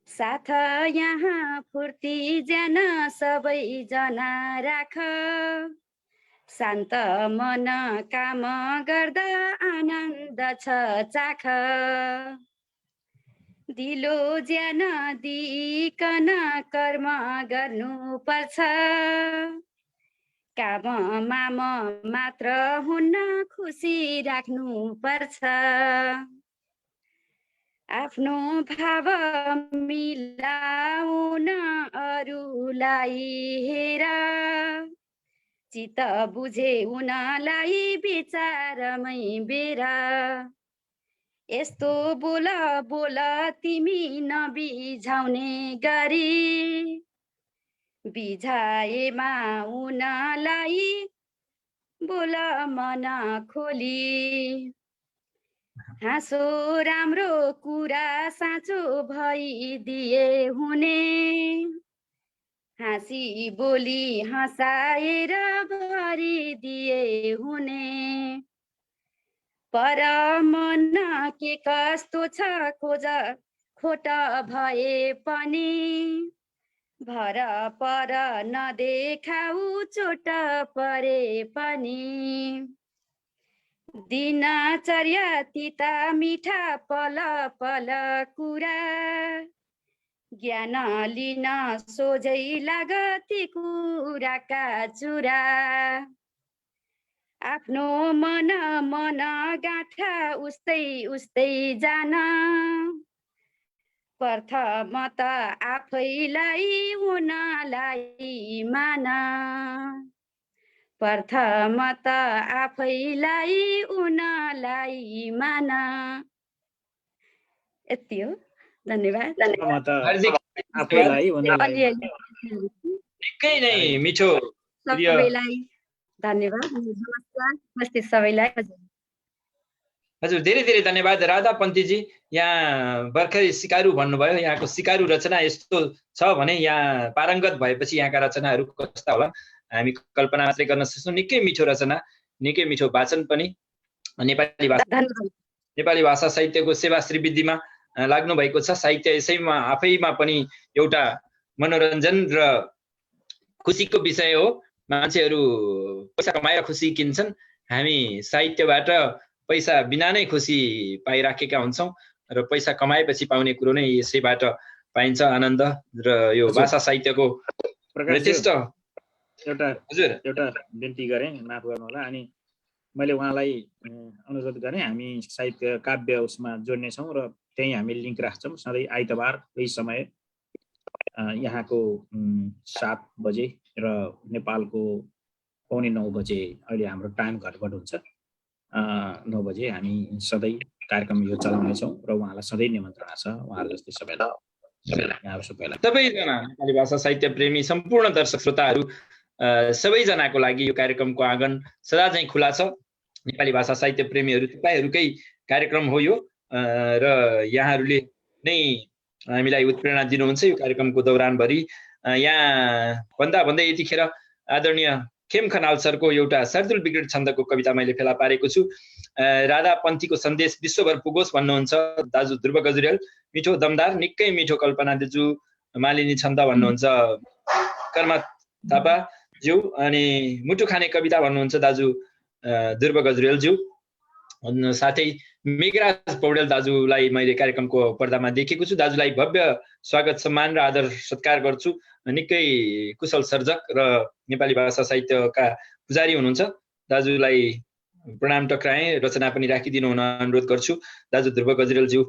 साथ यहाँ फुर्ती ज्यान सबैजना राख, शान्त मन काम गर्दा आनन्द छ चाख दिलो ज्यान दिइकन कर्म गर्नुपर्छ काममा मात्र हुन्न खुसी राख्नुपर्छ आफ्नो भाव मिलाउन अरूलाई हेर चित्त बुझे उनलाई विचारमै बेर यस्तो बोल बोल तिमी नबिझाउने गरी बिझाएमा उनलाई बोल मन खोली हाँसो राम्रो कुरा साँचो भइदिए हुने हाँसी बोली हँसाएर भरिदिए हुने पर मन के कस्तो छ खोज खोट भए पनि भर पर नदेखाऊ चोट परे पनि दिनचर्या तिता मिठा पल पल कुरा ज्ञान लिन सोझै लागती कुराका चुरा आफ्नो मन मन गाँठा उस्तै उस्तै जान प्रथम त आफैलाई उनलाई मान प्रथम त आफैलाई उनलाई मान यति हो धन्यवाद आफैलाई उनलाई निकै नै मिठो सबैलाई धन्यवाद नमस्कार नमस्ते सबैलाई हजुर धेरै धेरै धन्यवाद राधा पन्थीजी यहाँ भर्खरै सिकारु भन्नुभयो यहाँको सिकारु रचना यस्तो छ भने यहाँ पारङ्गत भएपछि यहाँका रचनाहरू कस्ता होला हामी कल्पना मात्रै गर्न सक्छौँ निकै मिठो रचना निकै मिठो वाचन पनि नेपाली भाषा साहित्यको सेवा श्रीवृद्धिमा लाग्नु भएको छ साहित्य यसैमा आफैमा पनि एउटा मनोरञ्जन र खुसीको विषय हो मान्छेहरू पैसा कमाएर खुसी किन्छन् हामी साहित्यबाट पैसा बिना नै खुसी पाइराखेका हुन्छौँ र पैसा कमाएपछि पाउने कुरो नै यसैबाट पाइन्छ आनन्द र यो भाषा साहित्यको यथेष्ट एउटा बिन्ती गरेँ माफ गर्नु होला अनि मैले उहाँलाई अनुरोध गरेँ हामी साहित्य काव्य उसमा जोड्नेछौँ र त्यही हामी लिङ्क राख्छौँ सधैँ आइतबार यही समय यहाँको 7 बजे र नेपालको 9:15 बजे अहिले हाम्रो टाइम घटबड हुन्छ 9 बजे हामी सधैँ कार्यक्रम यो चलाउनेछौँ र उहाँलाई सधैँ निमन्त्रणा छ उहाँहरू जस्तै सबैलाई सबैजना नेपाली भाषा साहित्य प्रेमी सम्पूर्ण दर्शक श्रोताहरू सबैजनाको लागि यो कार्यक्रमको आँगन सदा चाहिँ खुला छ नेपाली भाषा साहित्य प्रेमीहरू तपाईँहरूकै कार्यक्रम हो यो र यहाँहरूले नै हामीलाई उत्प्रेरणा दिनुहुन्छ यो कार्यक्रमको दौरानभरि यहाँ भन्दै यतिखेर आदरणीय खेम खनाल सरको एउटा शार्दुल विकृत छन्दको कविता मैले फेला पारेको छु राधा पन्थीको सन्देश विश्वभर पुगोस् भन्नुहुन्छ दाजु ध्रुव गजुरेल मिठो दमदार निकै मिठो कल्पना दाजु मालिनी छन्द भन्नुहुन्छ कर्म थापा ज्यू अनि मुटु खाने कविता भन्नुहुन्छ दाजु ध्रुव गजुरेल ज्यू साथै मेघराज पौडेल दाजुलाई मैले कार्यक्रमको पर्दामा देखेको छु दाजुलाई भव्य स्वागत सम्मान र आदर सत्कार गर्छु निकै कुशल सर्जक र नेपाली भाषा साहित्यका पुजारी हुनुहुन्छ दाजुलाई प्रणाम टक्राएँ रचना पनि राखिदिनु हुन अनुरोध गर्छु दाजु ध्रुव गजुरेलज्यू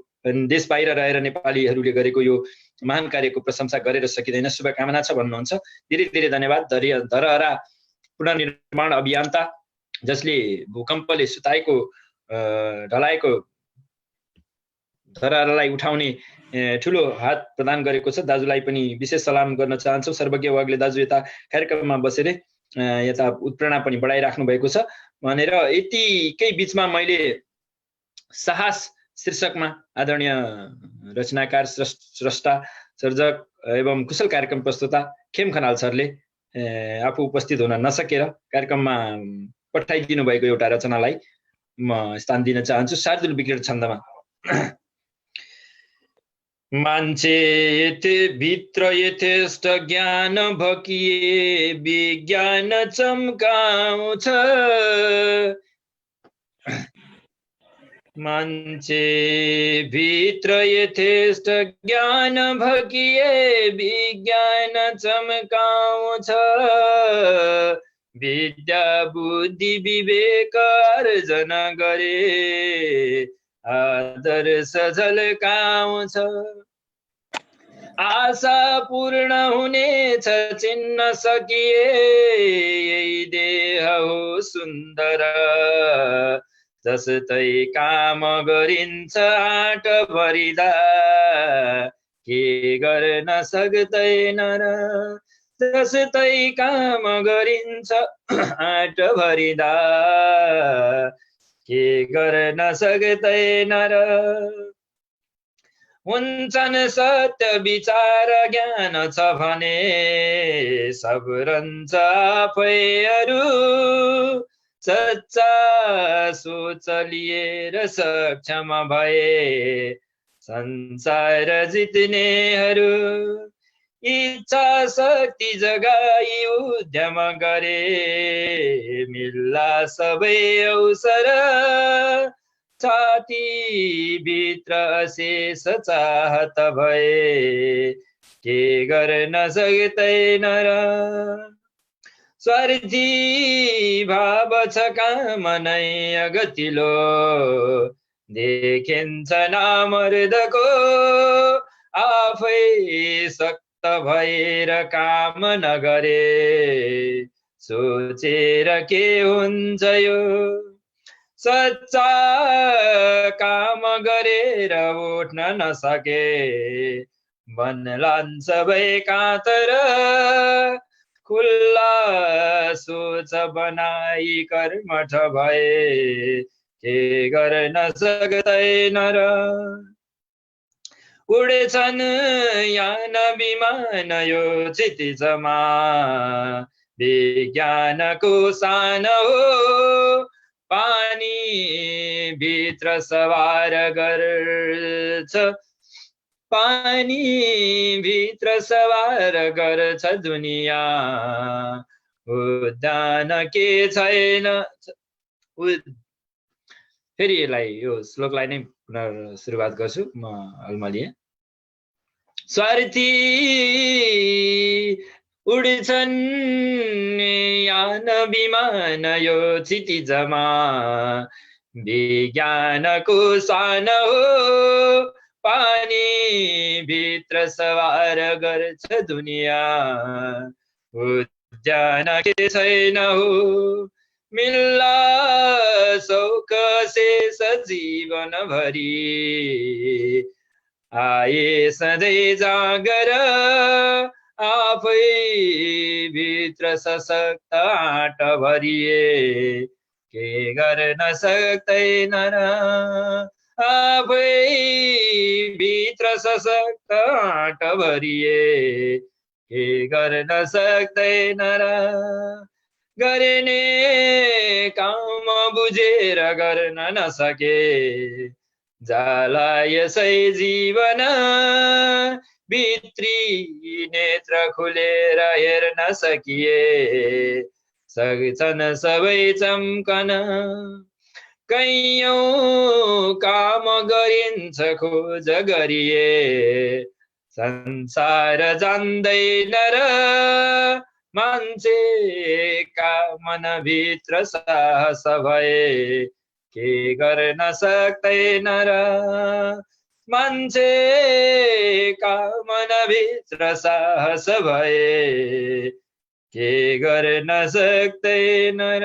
देश बाहिर रहेर नेपालीहरूले गरेको यो महान कार्यको प्रशंसा गरेर सकिँदैन शुभकामना छ भन्नुहुन्छ धेरै धेरै धन्यवाद धरहरा पुनर्निर्माण अभियन्ता जसले भूकम्पले सुताएको ढलाएको धरहरालाई उठाउने ठुलो हात प्रदान गरेको छ दाजुलाई पनि विशेष सलाम गर्न चाहन्छौँ सर्वज्ञ वाग्ले दाजु यता कार्यक्रममा बसेर यता उत्प्रेरणा पनि बढाइराख्नु भएको छ भनेर यतिकै बिचमा मैले साहस शीर्षकमा आदरणीय रचनाकार स्रष्टा सर्जक एवं कुशल कार्यक्रम प्रस्तुता खेम खनाल सरले आफू उपस्थित हुन नसकेर कार्यक्रममा पठाइदिनु भएको एउटा रचनालाई म स्थान दिन चाहन्छु शार्दुल विकृत छन्दमा मान्छे भित्र यथेष्ट ज्ञान भकिए विज्ञान चम्काउँछ। मान्छे भित्र यथेष्ट ज्ञान भकिए विज्ञान चम्काउँछ। विद्या बुद्धि विवेक अर्जन गरे आदर्श झल्काउँछ। आशा पूर्ण हुनेछ चिन्न सकिए यही देह हो सुन्दर। जस्तै काम गरिन्छ आँट भरिदा के गर्न सक्दैन र। जस्तै काम गरिन्छ आँट भरिदा के गर्न सक्दैन र। हुन्छन् सत्य विचार ज्ञान छ भने सब्रन्छ आफैहरू। सच्चा सोच लिएर सक्षम भए संसार जित्नेहरू। इच्छा शक्ति जगाई उद्यम गरे मिल्ला सबै अवसर। छाती भित्र अशेष चाहत भए के गर्न सक्दैन र। स्वार्थी भाव छ काम नै अगतिलो देखिन्छ नामर्दको। आफै सक्त भएर काम नगरे सोचेर के हुन्छ यो। सच्चा काम गरेर उठ्न नसके बनलान् सबै कातर। खुल्ला सोच बनाई कर्मठ भए के गर्न सक्दैन र। उड्छन् यान विमान यो क्षितिजमा विज्ञानको सान हो। पानी भित्र सवार गर्छ पानी भित्र सवार गर्छ दुनिया। उद्यान के छैन। फेरि यसलाई यो श्लोकलाई नै पुनः सुरुवात गर्छु म अल्मलिए। स्वार्थी उड्छन् यान विमान यो क्षितिजमा विज्ञानको सान हो। पानी भित्र सवार गर्छ दुनिया। उद्यान के छैन हो। मिल्ला शौक शेष जीवन भरि आए सधैँ जागर। आफै भित्र सशक्त आँट भरिए के गर्न सक्दैन र। आफै भित्र सशक्त आँट भरिए के गर्न सक्दैन र। गर्ने काम बुझेर गर्न नसके जाला यसै जीवन। भित्री नेत्र खुलेर हेर्न सकिए सक्छन् सबै चम्कन। कैयौँ काम गरिन्छ खोज गरिए संसार जान्दैन र। मान्छेका मनभित्र साहस भए के गर्न सक्दैन र। मान्छेका मनभित्र साहस भए के गर्न सक्दैन र।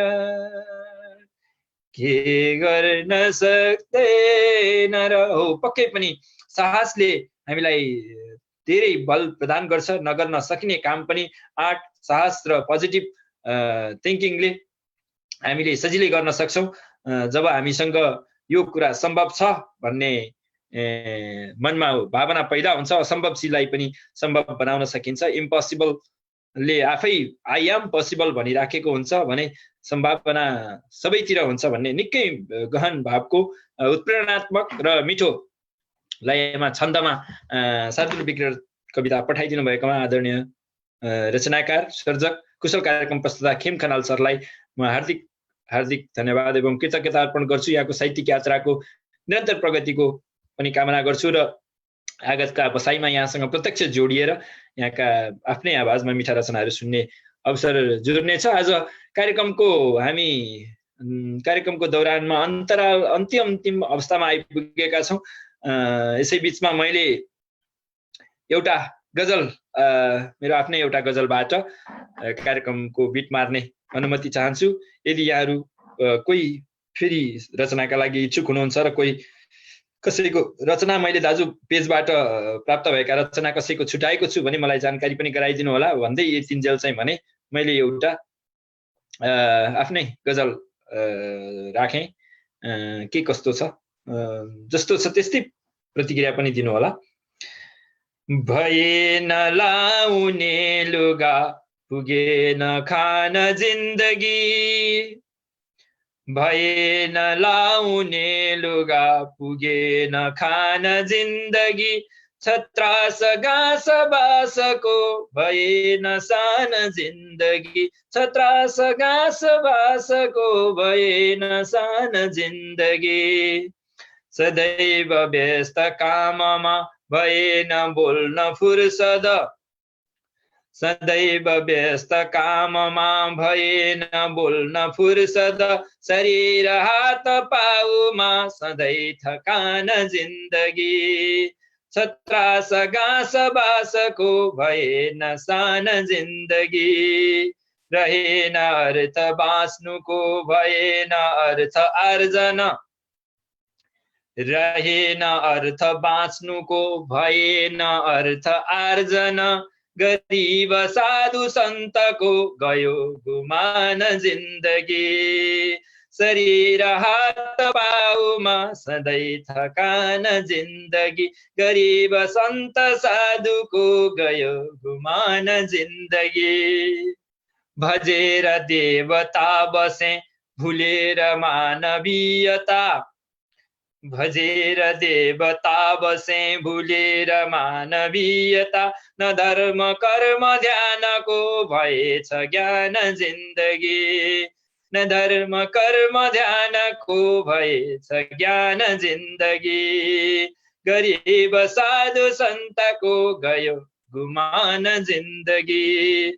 के गर्न सक्दैन र। हो पक्कै पनि साहसले हामीलाई धेरै बल प्रदान गर्छ। नगर्न सकिने काम पनि आर्ट साहस र पोजिटिभ थिङ्किङले हामीले सजिलै गर्न सक्छौँ। जब हामीसँग यो कुरा सम्भव छ भन्ने मनमा भावना पैदा हुन्छ असम्भव चिजलाई पनि सम्भव बनाउन सकिन्छ। इम्पोसिबलले आफै आई एम पोसिबल भनिराखेको हुन्छ भने सम्भावना सबैतिर हुन्छ भन्ने निकै गहन भावको उत्प्रेरणात्मक र मिठो लयमा छन्दमा शार्दुल विक्रेत कविता पठाइदिनु भएकोमा आदरणीय रचनाकार सर्जक कुशल कार्यक्रम प्रस्तुता खेम खनाल सरलाई म हार्दिक धन्यवाद एवं कृतज्ञता अर्पण गर्छु। यहाँको साहित्यिक यात्राको निरन्तर प्रगतिको पनि कामना गर्छु र आगतका बसाइमा यहाँसँग प्रत्यक्ष जोडिएर यहाँका आफ्नै आवाजमा मिठा रचनाहरू सुन्ने अवसर जुर्नेछ। आज कार्यक्रमको दौरानमा अन्तिम अवस्थामा आइपुगेका छौँ। यसै बिचमा मैले एउटा गजल मेरो आफ्नै एउटा गजलबाट कार्यक्रमको बिट मार्ने अनुमति चाहन्छु। यदि यहाँहरू कोही फेरि रचनाका लागि इच्छुक हुनुहुन्छ र कोही कसैको रचना मैले दाजु पेजबाट प्राप्त भएका रचना कसैको छुटाएको छु भने मलाई जानकारी पनि गराइदिनु होला भन्दै यतिन्जेल चाहिँ भने मैले एउटा आफ्नै गजल राखेँ। के कस्तो छ जस्तो छ त्यस्तै प्रतिक्रिया पनि दिनु होला। भएन लाउने लुगा पुगेन खान जिन्दगी, भएन लाउने लुगा पुगेन खान जिन्दगी, छत्रास घाँस बासको भएन सान जिन्दगी, छत्रास घाँस बासको भएन सान जिन्दगी, सदैव व्यस्त काममा भएन बोल्न फुर्सद, सदैव व्यस्त काममा भएन बोल्न फुर्सद, शरीर हात पाउमा सधैँ थकान जिन्दगी, छत्रास घाँस बासको भएन सान जिन्दगी, रहेन अर्थ बाँच्नुको भएन अर्थ आर्जन, रहेन अर्थ बाँच्नुको भएन अर्थ आर्जन, गरीब साधु सन्तको गयो गुमान जिन्दगी, शरीर हात पाउमा सधैँ थकान जिन्दगी, गरीब सन्त साधुको गयो गुमान जिन्दगी, भजेर देवता बसे भुलेर मानवीयता, भजेर देवता बसे भुलेर मानवीयता, न धर्म कर्म ध्यानको भएछ ज्ञान जिन्दगी, न धर्म कर्म ध्यानको भएछ ज्ञान जिन्दगी, गरीब साधु सन्तको गयो गुमान जिन्दगी,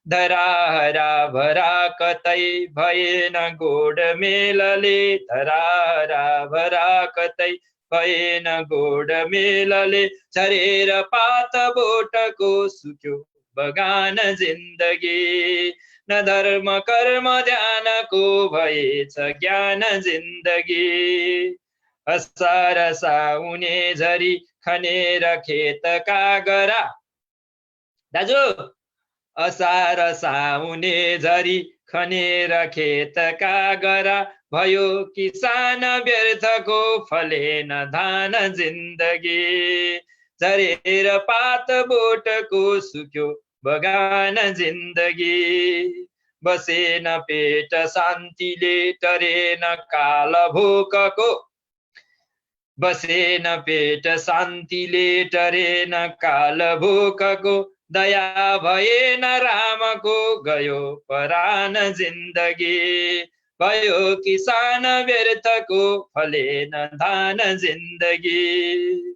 धराहरा भरा कतै भएन गोड मेलले, धराहरा भरा कतै भएन गोड मेलले, झरेर पात बोटको सुक्यो बगान जिन्दगी, न धर्म कर्म ध्यानको भएछ ज्ञान जिन्दगी, असार साउने झरी खनेर खेतका गरा, दाजु असार साउने झरी खनेर खेतका गरा, भयो किसान व्यर्थको फलेन धान जिन्दगी, झरेर पात बोटको सुक्यो बगान जिन्दगी, बसेन पेट शान्तिले टरेन काल भोकको, बसेन पेट शान्तिले टरेन काल भोकको, दया भएन रामको गयो परान जिन्दगी, भयो किसान व्यर्थको फलेन धान जिन्दगी,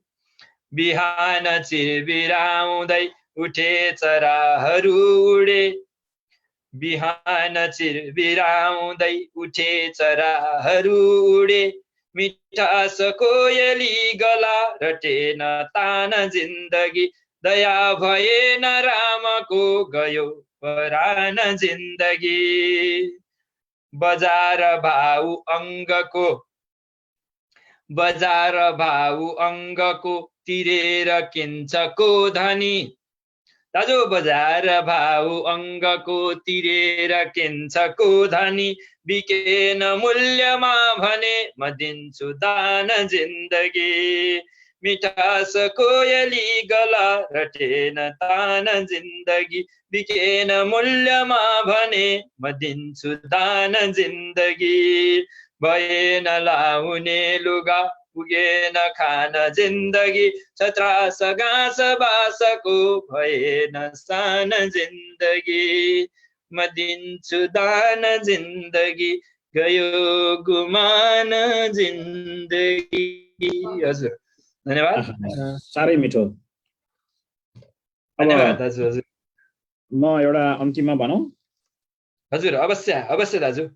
बिहान चिरबिराउँदै उठे चराहरू उडे, बिहान चिरबिराउँदै उठे चराहरू उडे, मिठास कोयली गला रटेन तान जिन्दगी, दया भएन रामको गयो परान जिन्दगी, बजार भाउ अङ्गको, बजार भाउ अङ्गको तिरेर किन्छको धनी, दाजु बजार भाउ अङ्गको तिरेर किन्छको धनी, बिकेन मूल्यमा भने म दिन्छु दान जिन्दगी, मिठास कोयली गला रटेन तान जिन्दगी, बिकेन मूल्यमा भने म दिन्छु दान जिन्दगी, भएन लाउने लुगा पुगेन खान जिन्दगी छ त्रास घाँस बासको भएन सान जिन्दगी म दिन्छु दान जिन्दगी गयो गुमान जिन्दगी। हजुर धन्यवाद। साह्रै मिठो। धन्यवाद दाजु। हजुर म एउटा अन्तिममा भनौँ। हजुर अवश्य अवश्य दाजु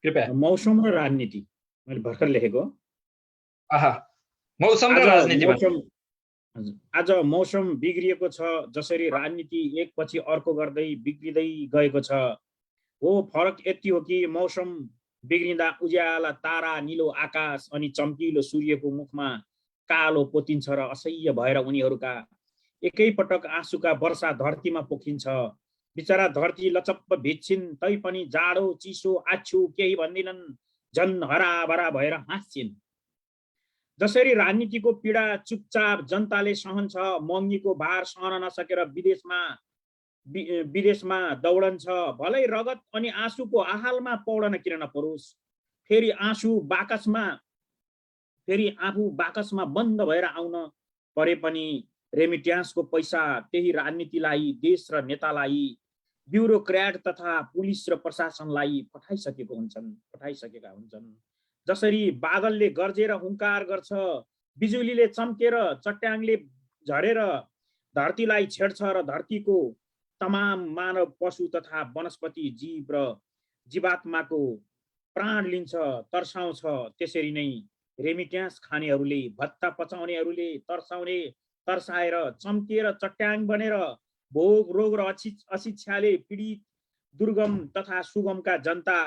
कृपया। मौसम र राजनीति मैले भर्खर लेखेको। मौसम र राजनीति। आज मौसम बिग्रिएको छ, जसरी राजनीति एकपछि अर्को गर्दै बिग्रिँदै गएको छ। हो फरक यति हो कि मौसम बिग्रिँदा उज्याला तारा, निलो आकाश अनि चम्किलो सूर्यको मुखमा कालो पोतिन्छ र असह्य भएर उनीहरूका एकैपटक आँसुका वर्षा धरतीमा पोखिन्छ। बिचरा धरती लचप्प भिज्छिन्, तैपनि जाडो चिसो आछु केही भन्दिनन्, झन् हराभरा भएर हाँस्छिन्। जसरी राजनीतिको पीडा चुपचाप जनताले सहन्छ, महँगीको भार सहन नसकेर विदेशमा दौडन्छ, भलै रगत अनि आँसुको आहालमा पौडन किन नपरोस्। फेरि आफू बाकसमा बन्द भएर आउन परे पनि रेमिट्यान्सको पैसा त्यही राजनीतिलाई, देश र नेतालाई, ब्युरोक्र्याट तथा पुलिस र प्रशासनलाई पठाइसकेका हुन्छन्। जसरी बादलले गर्जेर हुङ्कार गर्छ, बिजुलीले चम्केर चट्याङले झरेर धरतीलाई छेड्छ र धरतीको तमाम मानव, पशु तथा वनस्पति जीव र जीवात्माको प्राण लिन्छ, तर्साउँछ। त्यसरी नै रेमिट्यान्स खानेहरूले, भत्ता पचाउनेहरूले तर्साएर चम्किएर चट्याङ बनेर भोग रोग र अशिक्षाले पीडित दुर्गम तथा सुगमका जनता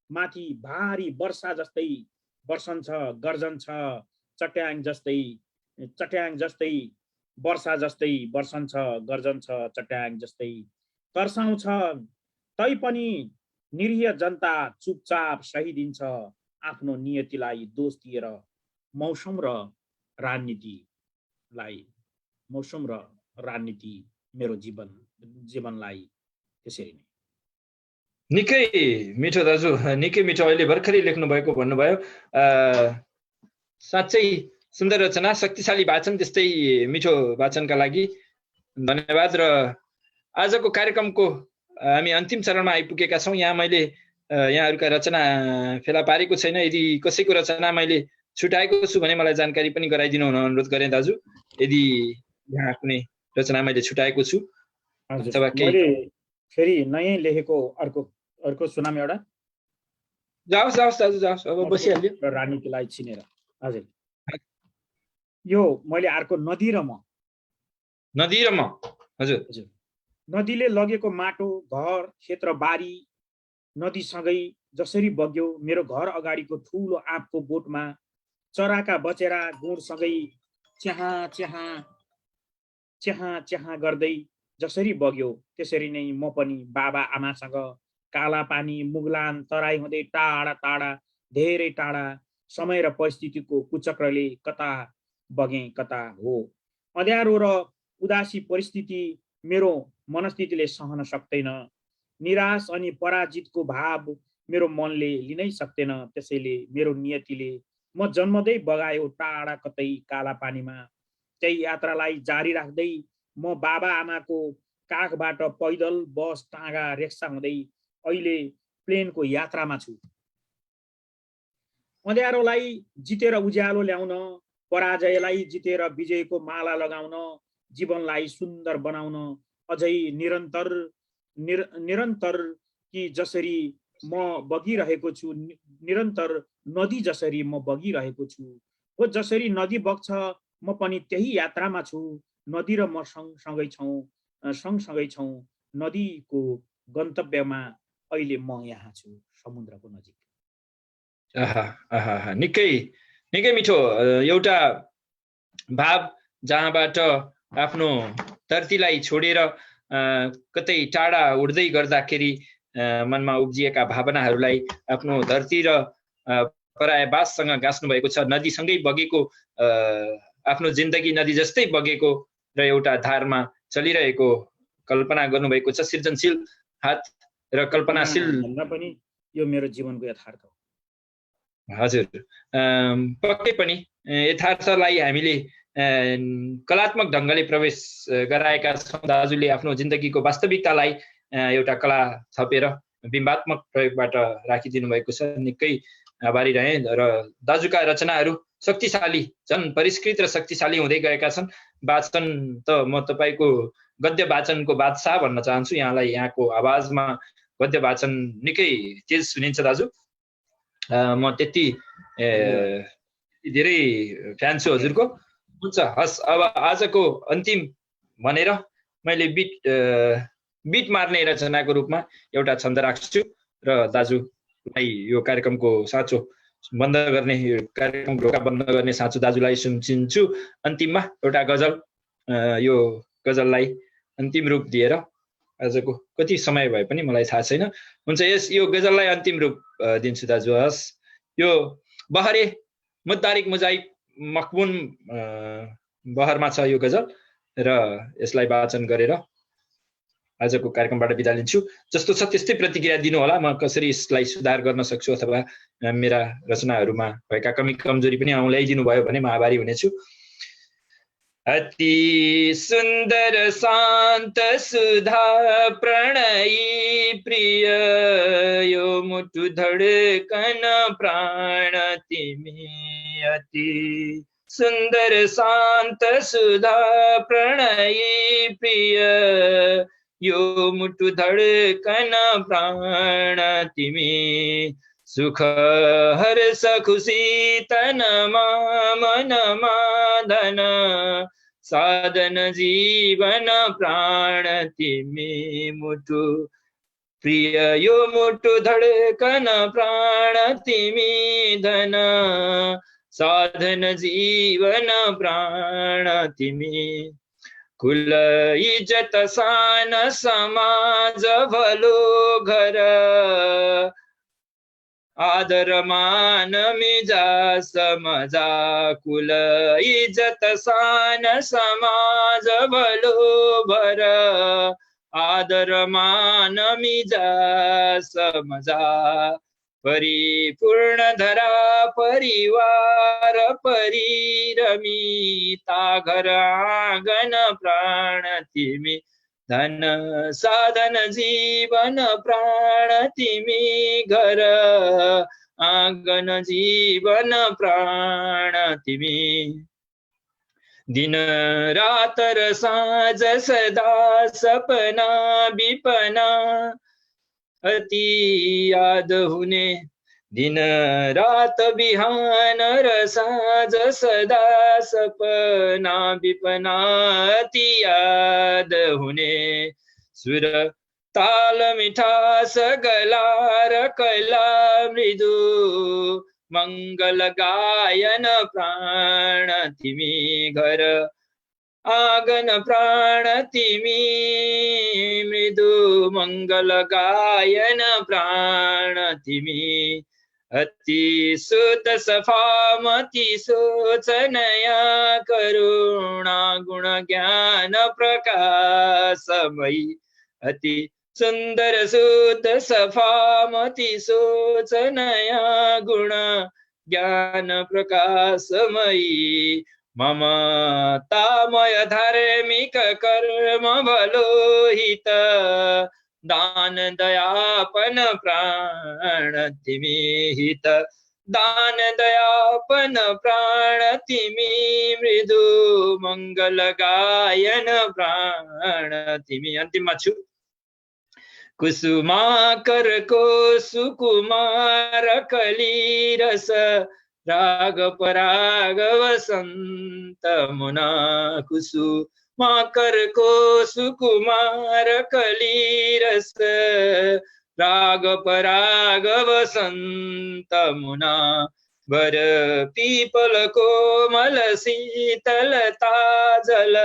माथि भारी वर्षा जस्तै बर्सन्छ, गर्जन्छ। चट्याङ जस्तै वर्षा जस्तै बर्सन्छ, गर्जन्छ। चट्याङ जस्तै तर्साउँछ, तैपनि निरीह जनता चुपचाप सहिदिन्छ आफ्नो नियतिलाई दोष दिएर। मौसम र राजनीति मेरो जीवनलाई त्यसरी नै। निकै मिठो दाजु, निकै मिठो। अहिले भर्खरै लेख्नु भएको भन्नुभयो। साँच्चै सुन्दर रचना, शक्तिशाली वाचन। त्यस्तै मिठो वाचनका लागि धन्यवाद। र आजको कार्यक्रमको हामी अन्तिम चरणमा आइपुगेका छौँ। यहाँ मैले यहाँहरूका रचना फेला पारेको छैन। यदि कसैको रचना मैले छुटाएको छु भने मलाई जानकारी पनि गराइदिनु हुन अनुरोध गरेँ दाजु। यदि यहाँ कुनै रचना मैले छुटाएको छु अथवा मैले फेरि नयाँ लेखेको अर्को सुनाम एउटा। जाओस् दाजु जाओस्, अब बसिहाल्यो। राजनीतिलाई छिनेर। हजुर, यो मैले अर्को नदी र म। हजुर। नदीले लगेको माटो, घर, खेत र बारी नदीसँगै जसरी बग्यो, मेरो घर अगाडिको ठुलो आँपको बोटमा चराका बचेरा गुँडसँगै च्याहा गर्दै जसरी बग्यो, त्यसरी नै म पनि बाबा आमासँग काला पानी, मुगलान, तराई हुँदै टाढा टाढा, धेरै टाढा समय र परिस्थितिको कुचक्रले कता बगे कता हो। अँध्यारो र उदासी परिस्थिति मेरो मनस्थितिले सहन सक्दैन। निराश अनि पराजितको भाव मेरो मनले लिनै सक्दैन। त्यसैले मेरो नियतिले म जन्मदै बगायो टाढा कतै काला पानीमा। त्यही यात्रालाई जारी राख्दै म बाबा आमाको काखबाट पैदल, बस, टाँगा, रिक्सा हुँदै अहिले प्लेनको यात्रामा छु। अँध्यारोलाई जितेर उज्यालो ल्याउन, पराजयलाई जितेर विजयको माला लगाउन, जीवनलाई सुन्दर बनाउन अझै निरन्तर कि जसरी म बगिरहेको छु, निरन्तर नदी जसरी म बगिरहेको छु। हो जसरी नदी बग्छ म पनि त्यही यात्रामा छु। नदी र म सँगसँगै छौँ। नदीको गन्तव्यमा अहिले म यहाँ छु, समुद्रको नजिक। निकै मिठो एउटा भाव, जहाँबाट आफ्नो धरतीलाई छोडेर कतै टाढा उड्दै गर्दाखेरि मनमा उब्जिएका भावनाहरूलाई आफ्नो धरती र परायवाससँग गाँच्नु भएको छ। नदीसँगै बगेको आफ्नो जिन्दगी नदी जस्तै बगेको र एउटा धारमा चलिरहेको कल्पना गर्नुभएको छ। सृजनशील हात र कल्पनाशील पनि यो मेरो जीवनको यथार्थ हो। हजुर, पक्कै पनि यथार्थलाई हामीले कलात्मक ढङ्गले प्रवेश गराएका छौँ। दाजुले आफ्नो जिन्दगीको वास्तविकतालाई एउटा कला थपेर बिम्बात्मक प्रयोगबाट राखिदिनु भएको छ। निकै आभारी रहे र दाजुका रचनाहरू शक्तिशाली, झन् परिष्कृत र शक्तिशाली हुँदै गएका छन्। वाचन त म तपाईँको गद्य वाचनको बादशाह भन्न चाहन्छु। यहाँलाई यहाँको आवाजमा गद्य वाचन निकै तेज सुनिन्छ दाजु। म त्यति धेरै फ्यान छु हजुरको। हुन्छ, हस्, अब आजको अन्तिम भनेर मैले बिट मार्ने रचनाको रूपमा एउटा छन्द राख्छु र दाजुलाई यो कार्यक्रमको साँचो बन्द गर्ने, कार्यक्रम ढोका बन्द गर्ने साँचो दाजुलाई सुनिन्छु। अन्तिममा एउटा गजल, यो गजललाई अन्तिम रूप दिएर, आजको कति समय भए पनि मलाई थाहा छैन। हुन्छ, यो गजललाई अन्तिम रूप दिन्छु दाजु। हस्, यो बहरे मुद्दारिक मुजाइब मकबुन बहरमा छ यो गजल र यसलाई वाचन गरेर आजको कार्यक्रमबाट बिदा लिन्छु। जस्तो छ त्यस्तै प्रतिक्रिया दिनु होला। म कसरी यसलाई सुधार गर्न सक्छु अथवा मेरा रचनाहरूमा भएका कमी कमजोरी पनि औँल्याइदिनु भयो भने म आभारी हुनेछु। अति सुन्दर शान्त सुधा प्रणयी प्रिय यो मुटु धडकन प्राण तिमी। अति सुन्दर शान्त सुधा प्रणयी प्रिय यो मुटु धडकन प्राण तिमी। सुख हर्ष खुसी तनमा मनमा धन साधन जीवन प्राण तिमी। मुटु प्रिय यो मुटु धडकन प्राण तिमी। धन साधन जीवन प्राण तिमी। कुल इज्जत सान समाज भलो घर आदर मान मिजा समजा। कुल इज्जत सान समाज भलो भर आदर मान मिजा समजा। परिपूर्ण धरा परिवार परिरमिता घर आँगन प्राण तिमी। धन साधन जीवन प्राण तिमी। घर आँगन जीवन प्राण तिमी। दिन रात र साँझ सदा सपना विपना अति याद हुने। दिन रात बिहान र साँझ सदा सपना विपना अति याद हुने। सुर ताल मिठास गला र कला मृदु मङ्गल गायन प्राण तिमी। घर आँगन प्राण तिमी। मृदु मङ्गल गायन प्राण तिमी। अति शुद्ध सफा मति सोच नया करुणा गुण ज्ञान प्रकाशमयी। अति सुन्दर शुद्ध सफा मति सोच नया गुण ज्ञान प्रकाशमयी। ममतामय धार्मिक कर्म भलो हित दान दयापन प्राण तिमी। हित दान दयापन प्राण तिमी। मृदु मङ्गल गायन प्राण तिमी। अन्तिममा छु। कुसुमाकरको सुकुमार कली रस राग पराग वसन्त मुना। कुसुमाकरको सुकुमार कली रस राग पराग वसन्त मुना। वर पीपल कोमल शीतलता जल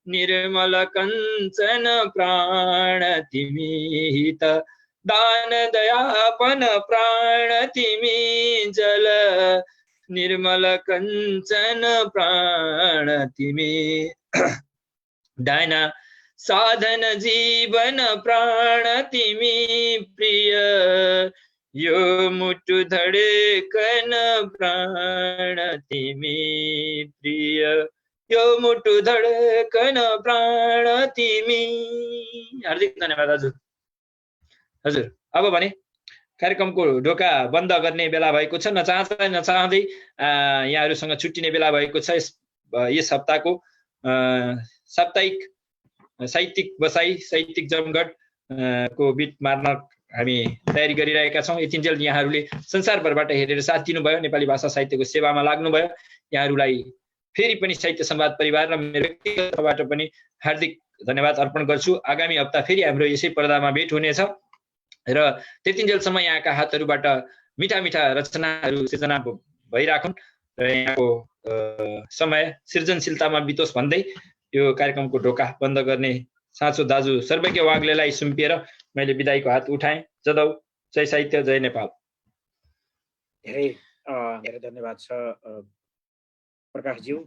निर्मल कञ्चन प्राण तिमी। हित दान दयापन प्राण तिमी। जल निर्मल कञ्चन प्राण तिमी। दान साधन जीवन प्राण तिमी। प्रिय यो मुटु धडकन प्राण तिमी प्रिय, यो मुटु धडकन प्राण तिमी। हार्दिक धन्यवाद हजुर। हजुर अब भने कार्यक्रमको ढोका बन्द गर्ने बेला भएको छ। नचाहँदै यहाँहरूसँग छुट्टिने बेला भएको छ। यस हप्ताको साप्ताहिक साहित्यिक बसाई, साहित्यिक जमघट को बिट मार्न हामी तयारी गरिरहेका छौँ। यतिन्जेल यहाँहरूले संसारभरबाट हेरेर साथ दिनुभयो, नेपाली भाषा साहित्यको सेवामा लाग्नुभयो। यहाँहरूलाई फेरि पनि साहित्य संवाद परिवार र मेरो व्यक्तिगत तर्फबाट पनि हार्दिक धन्यवाद अर्पण गर्छु। आगामी हप्ता फेरि हाम्रो यसै पर्दामा भेट हुनेछ र त्यतिन्जेलसम्म यहाँका हातहरूबाट मिठा मिठा रचनाहरू सृजना भइराखुन् र यहाँको समय सृजनशीलतामा बितोस् भन्दै यो कार्यक्रमको ढोका बन्द गर्ने साँचो दाजु सर्वज्ञ वाग्लेलाई सुम्पिएर मैले बिदाईको हात उठाएँ। जदौ जय साहित्य, जय नेपाल। धेरै धेरै धन्यवाद छ प्रकाशज्यू।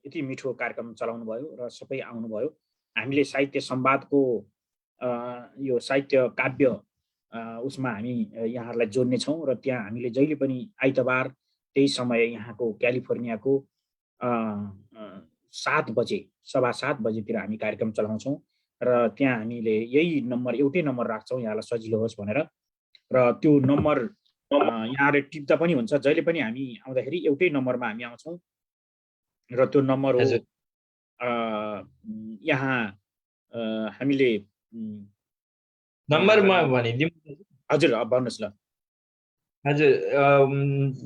यति मिठो कार्यक्रम चलाउनु भयो र सबै आउनुभयो। हामीले साहित्य संवादको यो साहित्य काव्य उसमा हामी यहाँहरूलाई जोड्ने छौँ र त्यहाँ हामीले जहिले पनि आइतबार त्यही समय यहाँको क्यालिफोर्नियाको 7 बजे, 7:15 बजेतिर हामी कार्यक्रम चलाउँछौँ र त्यहाँ हामीले यही नम्बर, एउटै नम्बर राख्छौँ यहाँलाई सजिलो होस् भनेर। र त्यो नम्बर यहाँले टिप्दा पनि हुन्छ। जहिले पनि हामी आउँदाखेरि एउटै नम्बरमा हामी आउँछौँ र त्यो नम्बर हो यहाँ हामीले नम्बरमा भनिदिउँ। हजुर भन्नुहोस् ल। हजुर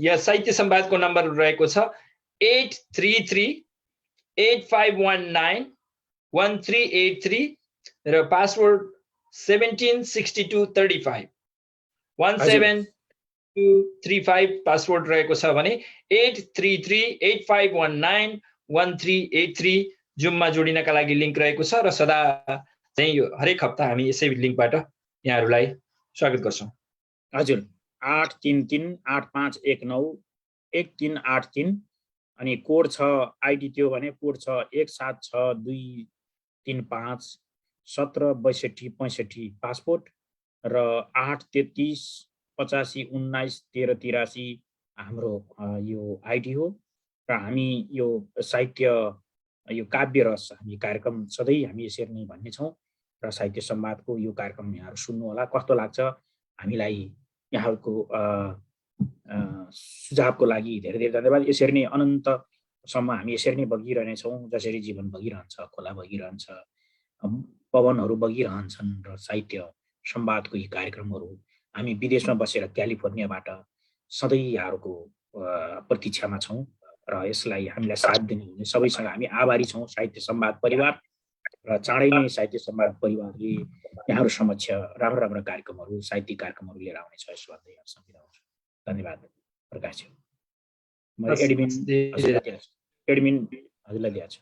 यहाँ साहित्य संवादको नम्बर रहेको छ 833-8519-1383 र पासवर्ड 176235 17235 पासवर्ड रहेको छ भने 833-8519-1383 जुममा जोडिनका लागि लिङ्क रहेको छ र सदा चाहिँ यो हरेक हप्ता हामी यसै लिङ्कबाट यहाँहरूलाई स्वागत गर्छौँ। हजुर 833-8519-1383 अनि कोड छ आइडी त्यो भने कोड छ 176235-176265 पासपोर्ट र 833-8519-1383 हाम्रो यो आइडी हो। र हामी यो साहित्य यो काव्य रस हामी कार्यक्रम सधैँ हामी यसरी नै भन्ने छौँ र साहित्य संवादको यो कार्यक्रम यहाँहरू सुन्नु होला। कस्तो लाग्छ हामीलाई यहाँहरूको सुझावको लागि धेरै धेरै धन्यवाद। यसरी नै अनन्तसम्म हामी यसरी नै बगिरहनेछौँ जसरी जीवन बगिरहन्छ, खोला बगिरहन्छ, पवनहरू बगिरहन्छन् र साहित्य संवादको यी कार्यक्रमहरू हामी विदेशमा बसेर क्यालिफोर्नियाबाट सधैँ यहाँहरूको प्रतीक्षामा छौँ र यसलाई हामीलाई साथ दिनुहुने सबैसँग हामी आभारी छौँ। साहित्य संवाद परिवार र चाँडै नै साहित्य संवाद परिवारले यहाँहरू समक्ष राम्रो राम्रो कार्यक्रमहरू, साहित्यिक कार्यक्रमहरू लिएर आउनेछ यसो भन्दै यहाँसँग बिदा हुन्छु। धन्यवाद प्रकाशज्यू। म एडमिन हजुरलाई दिएको छु।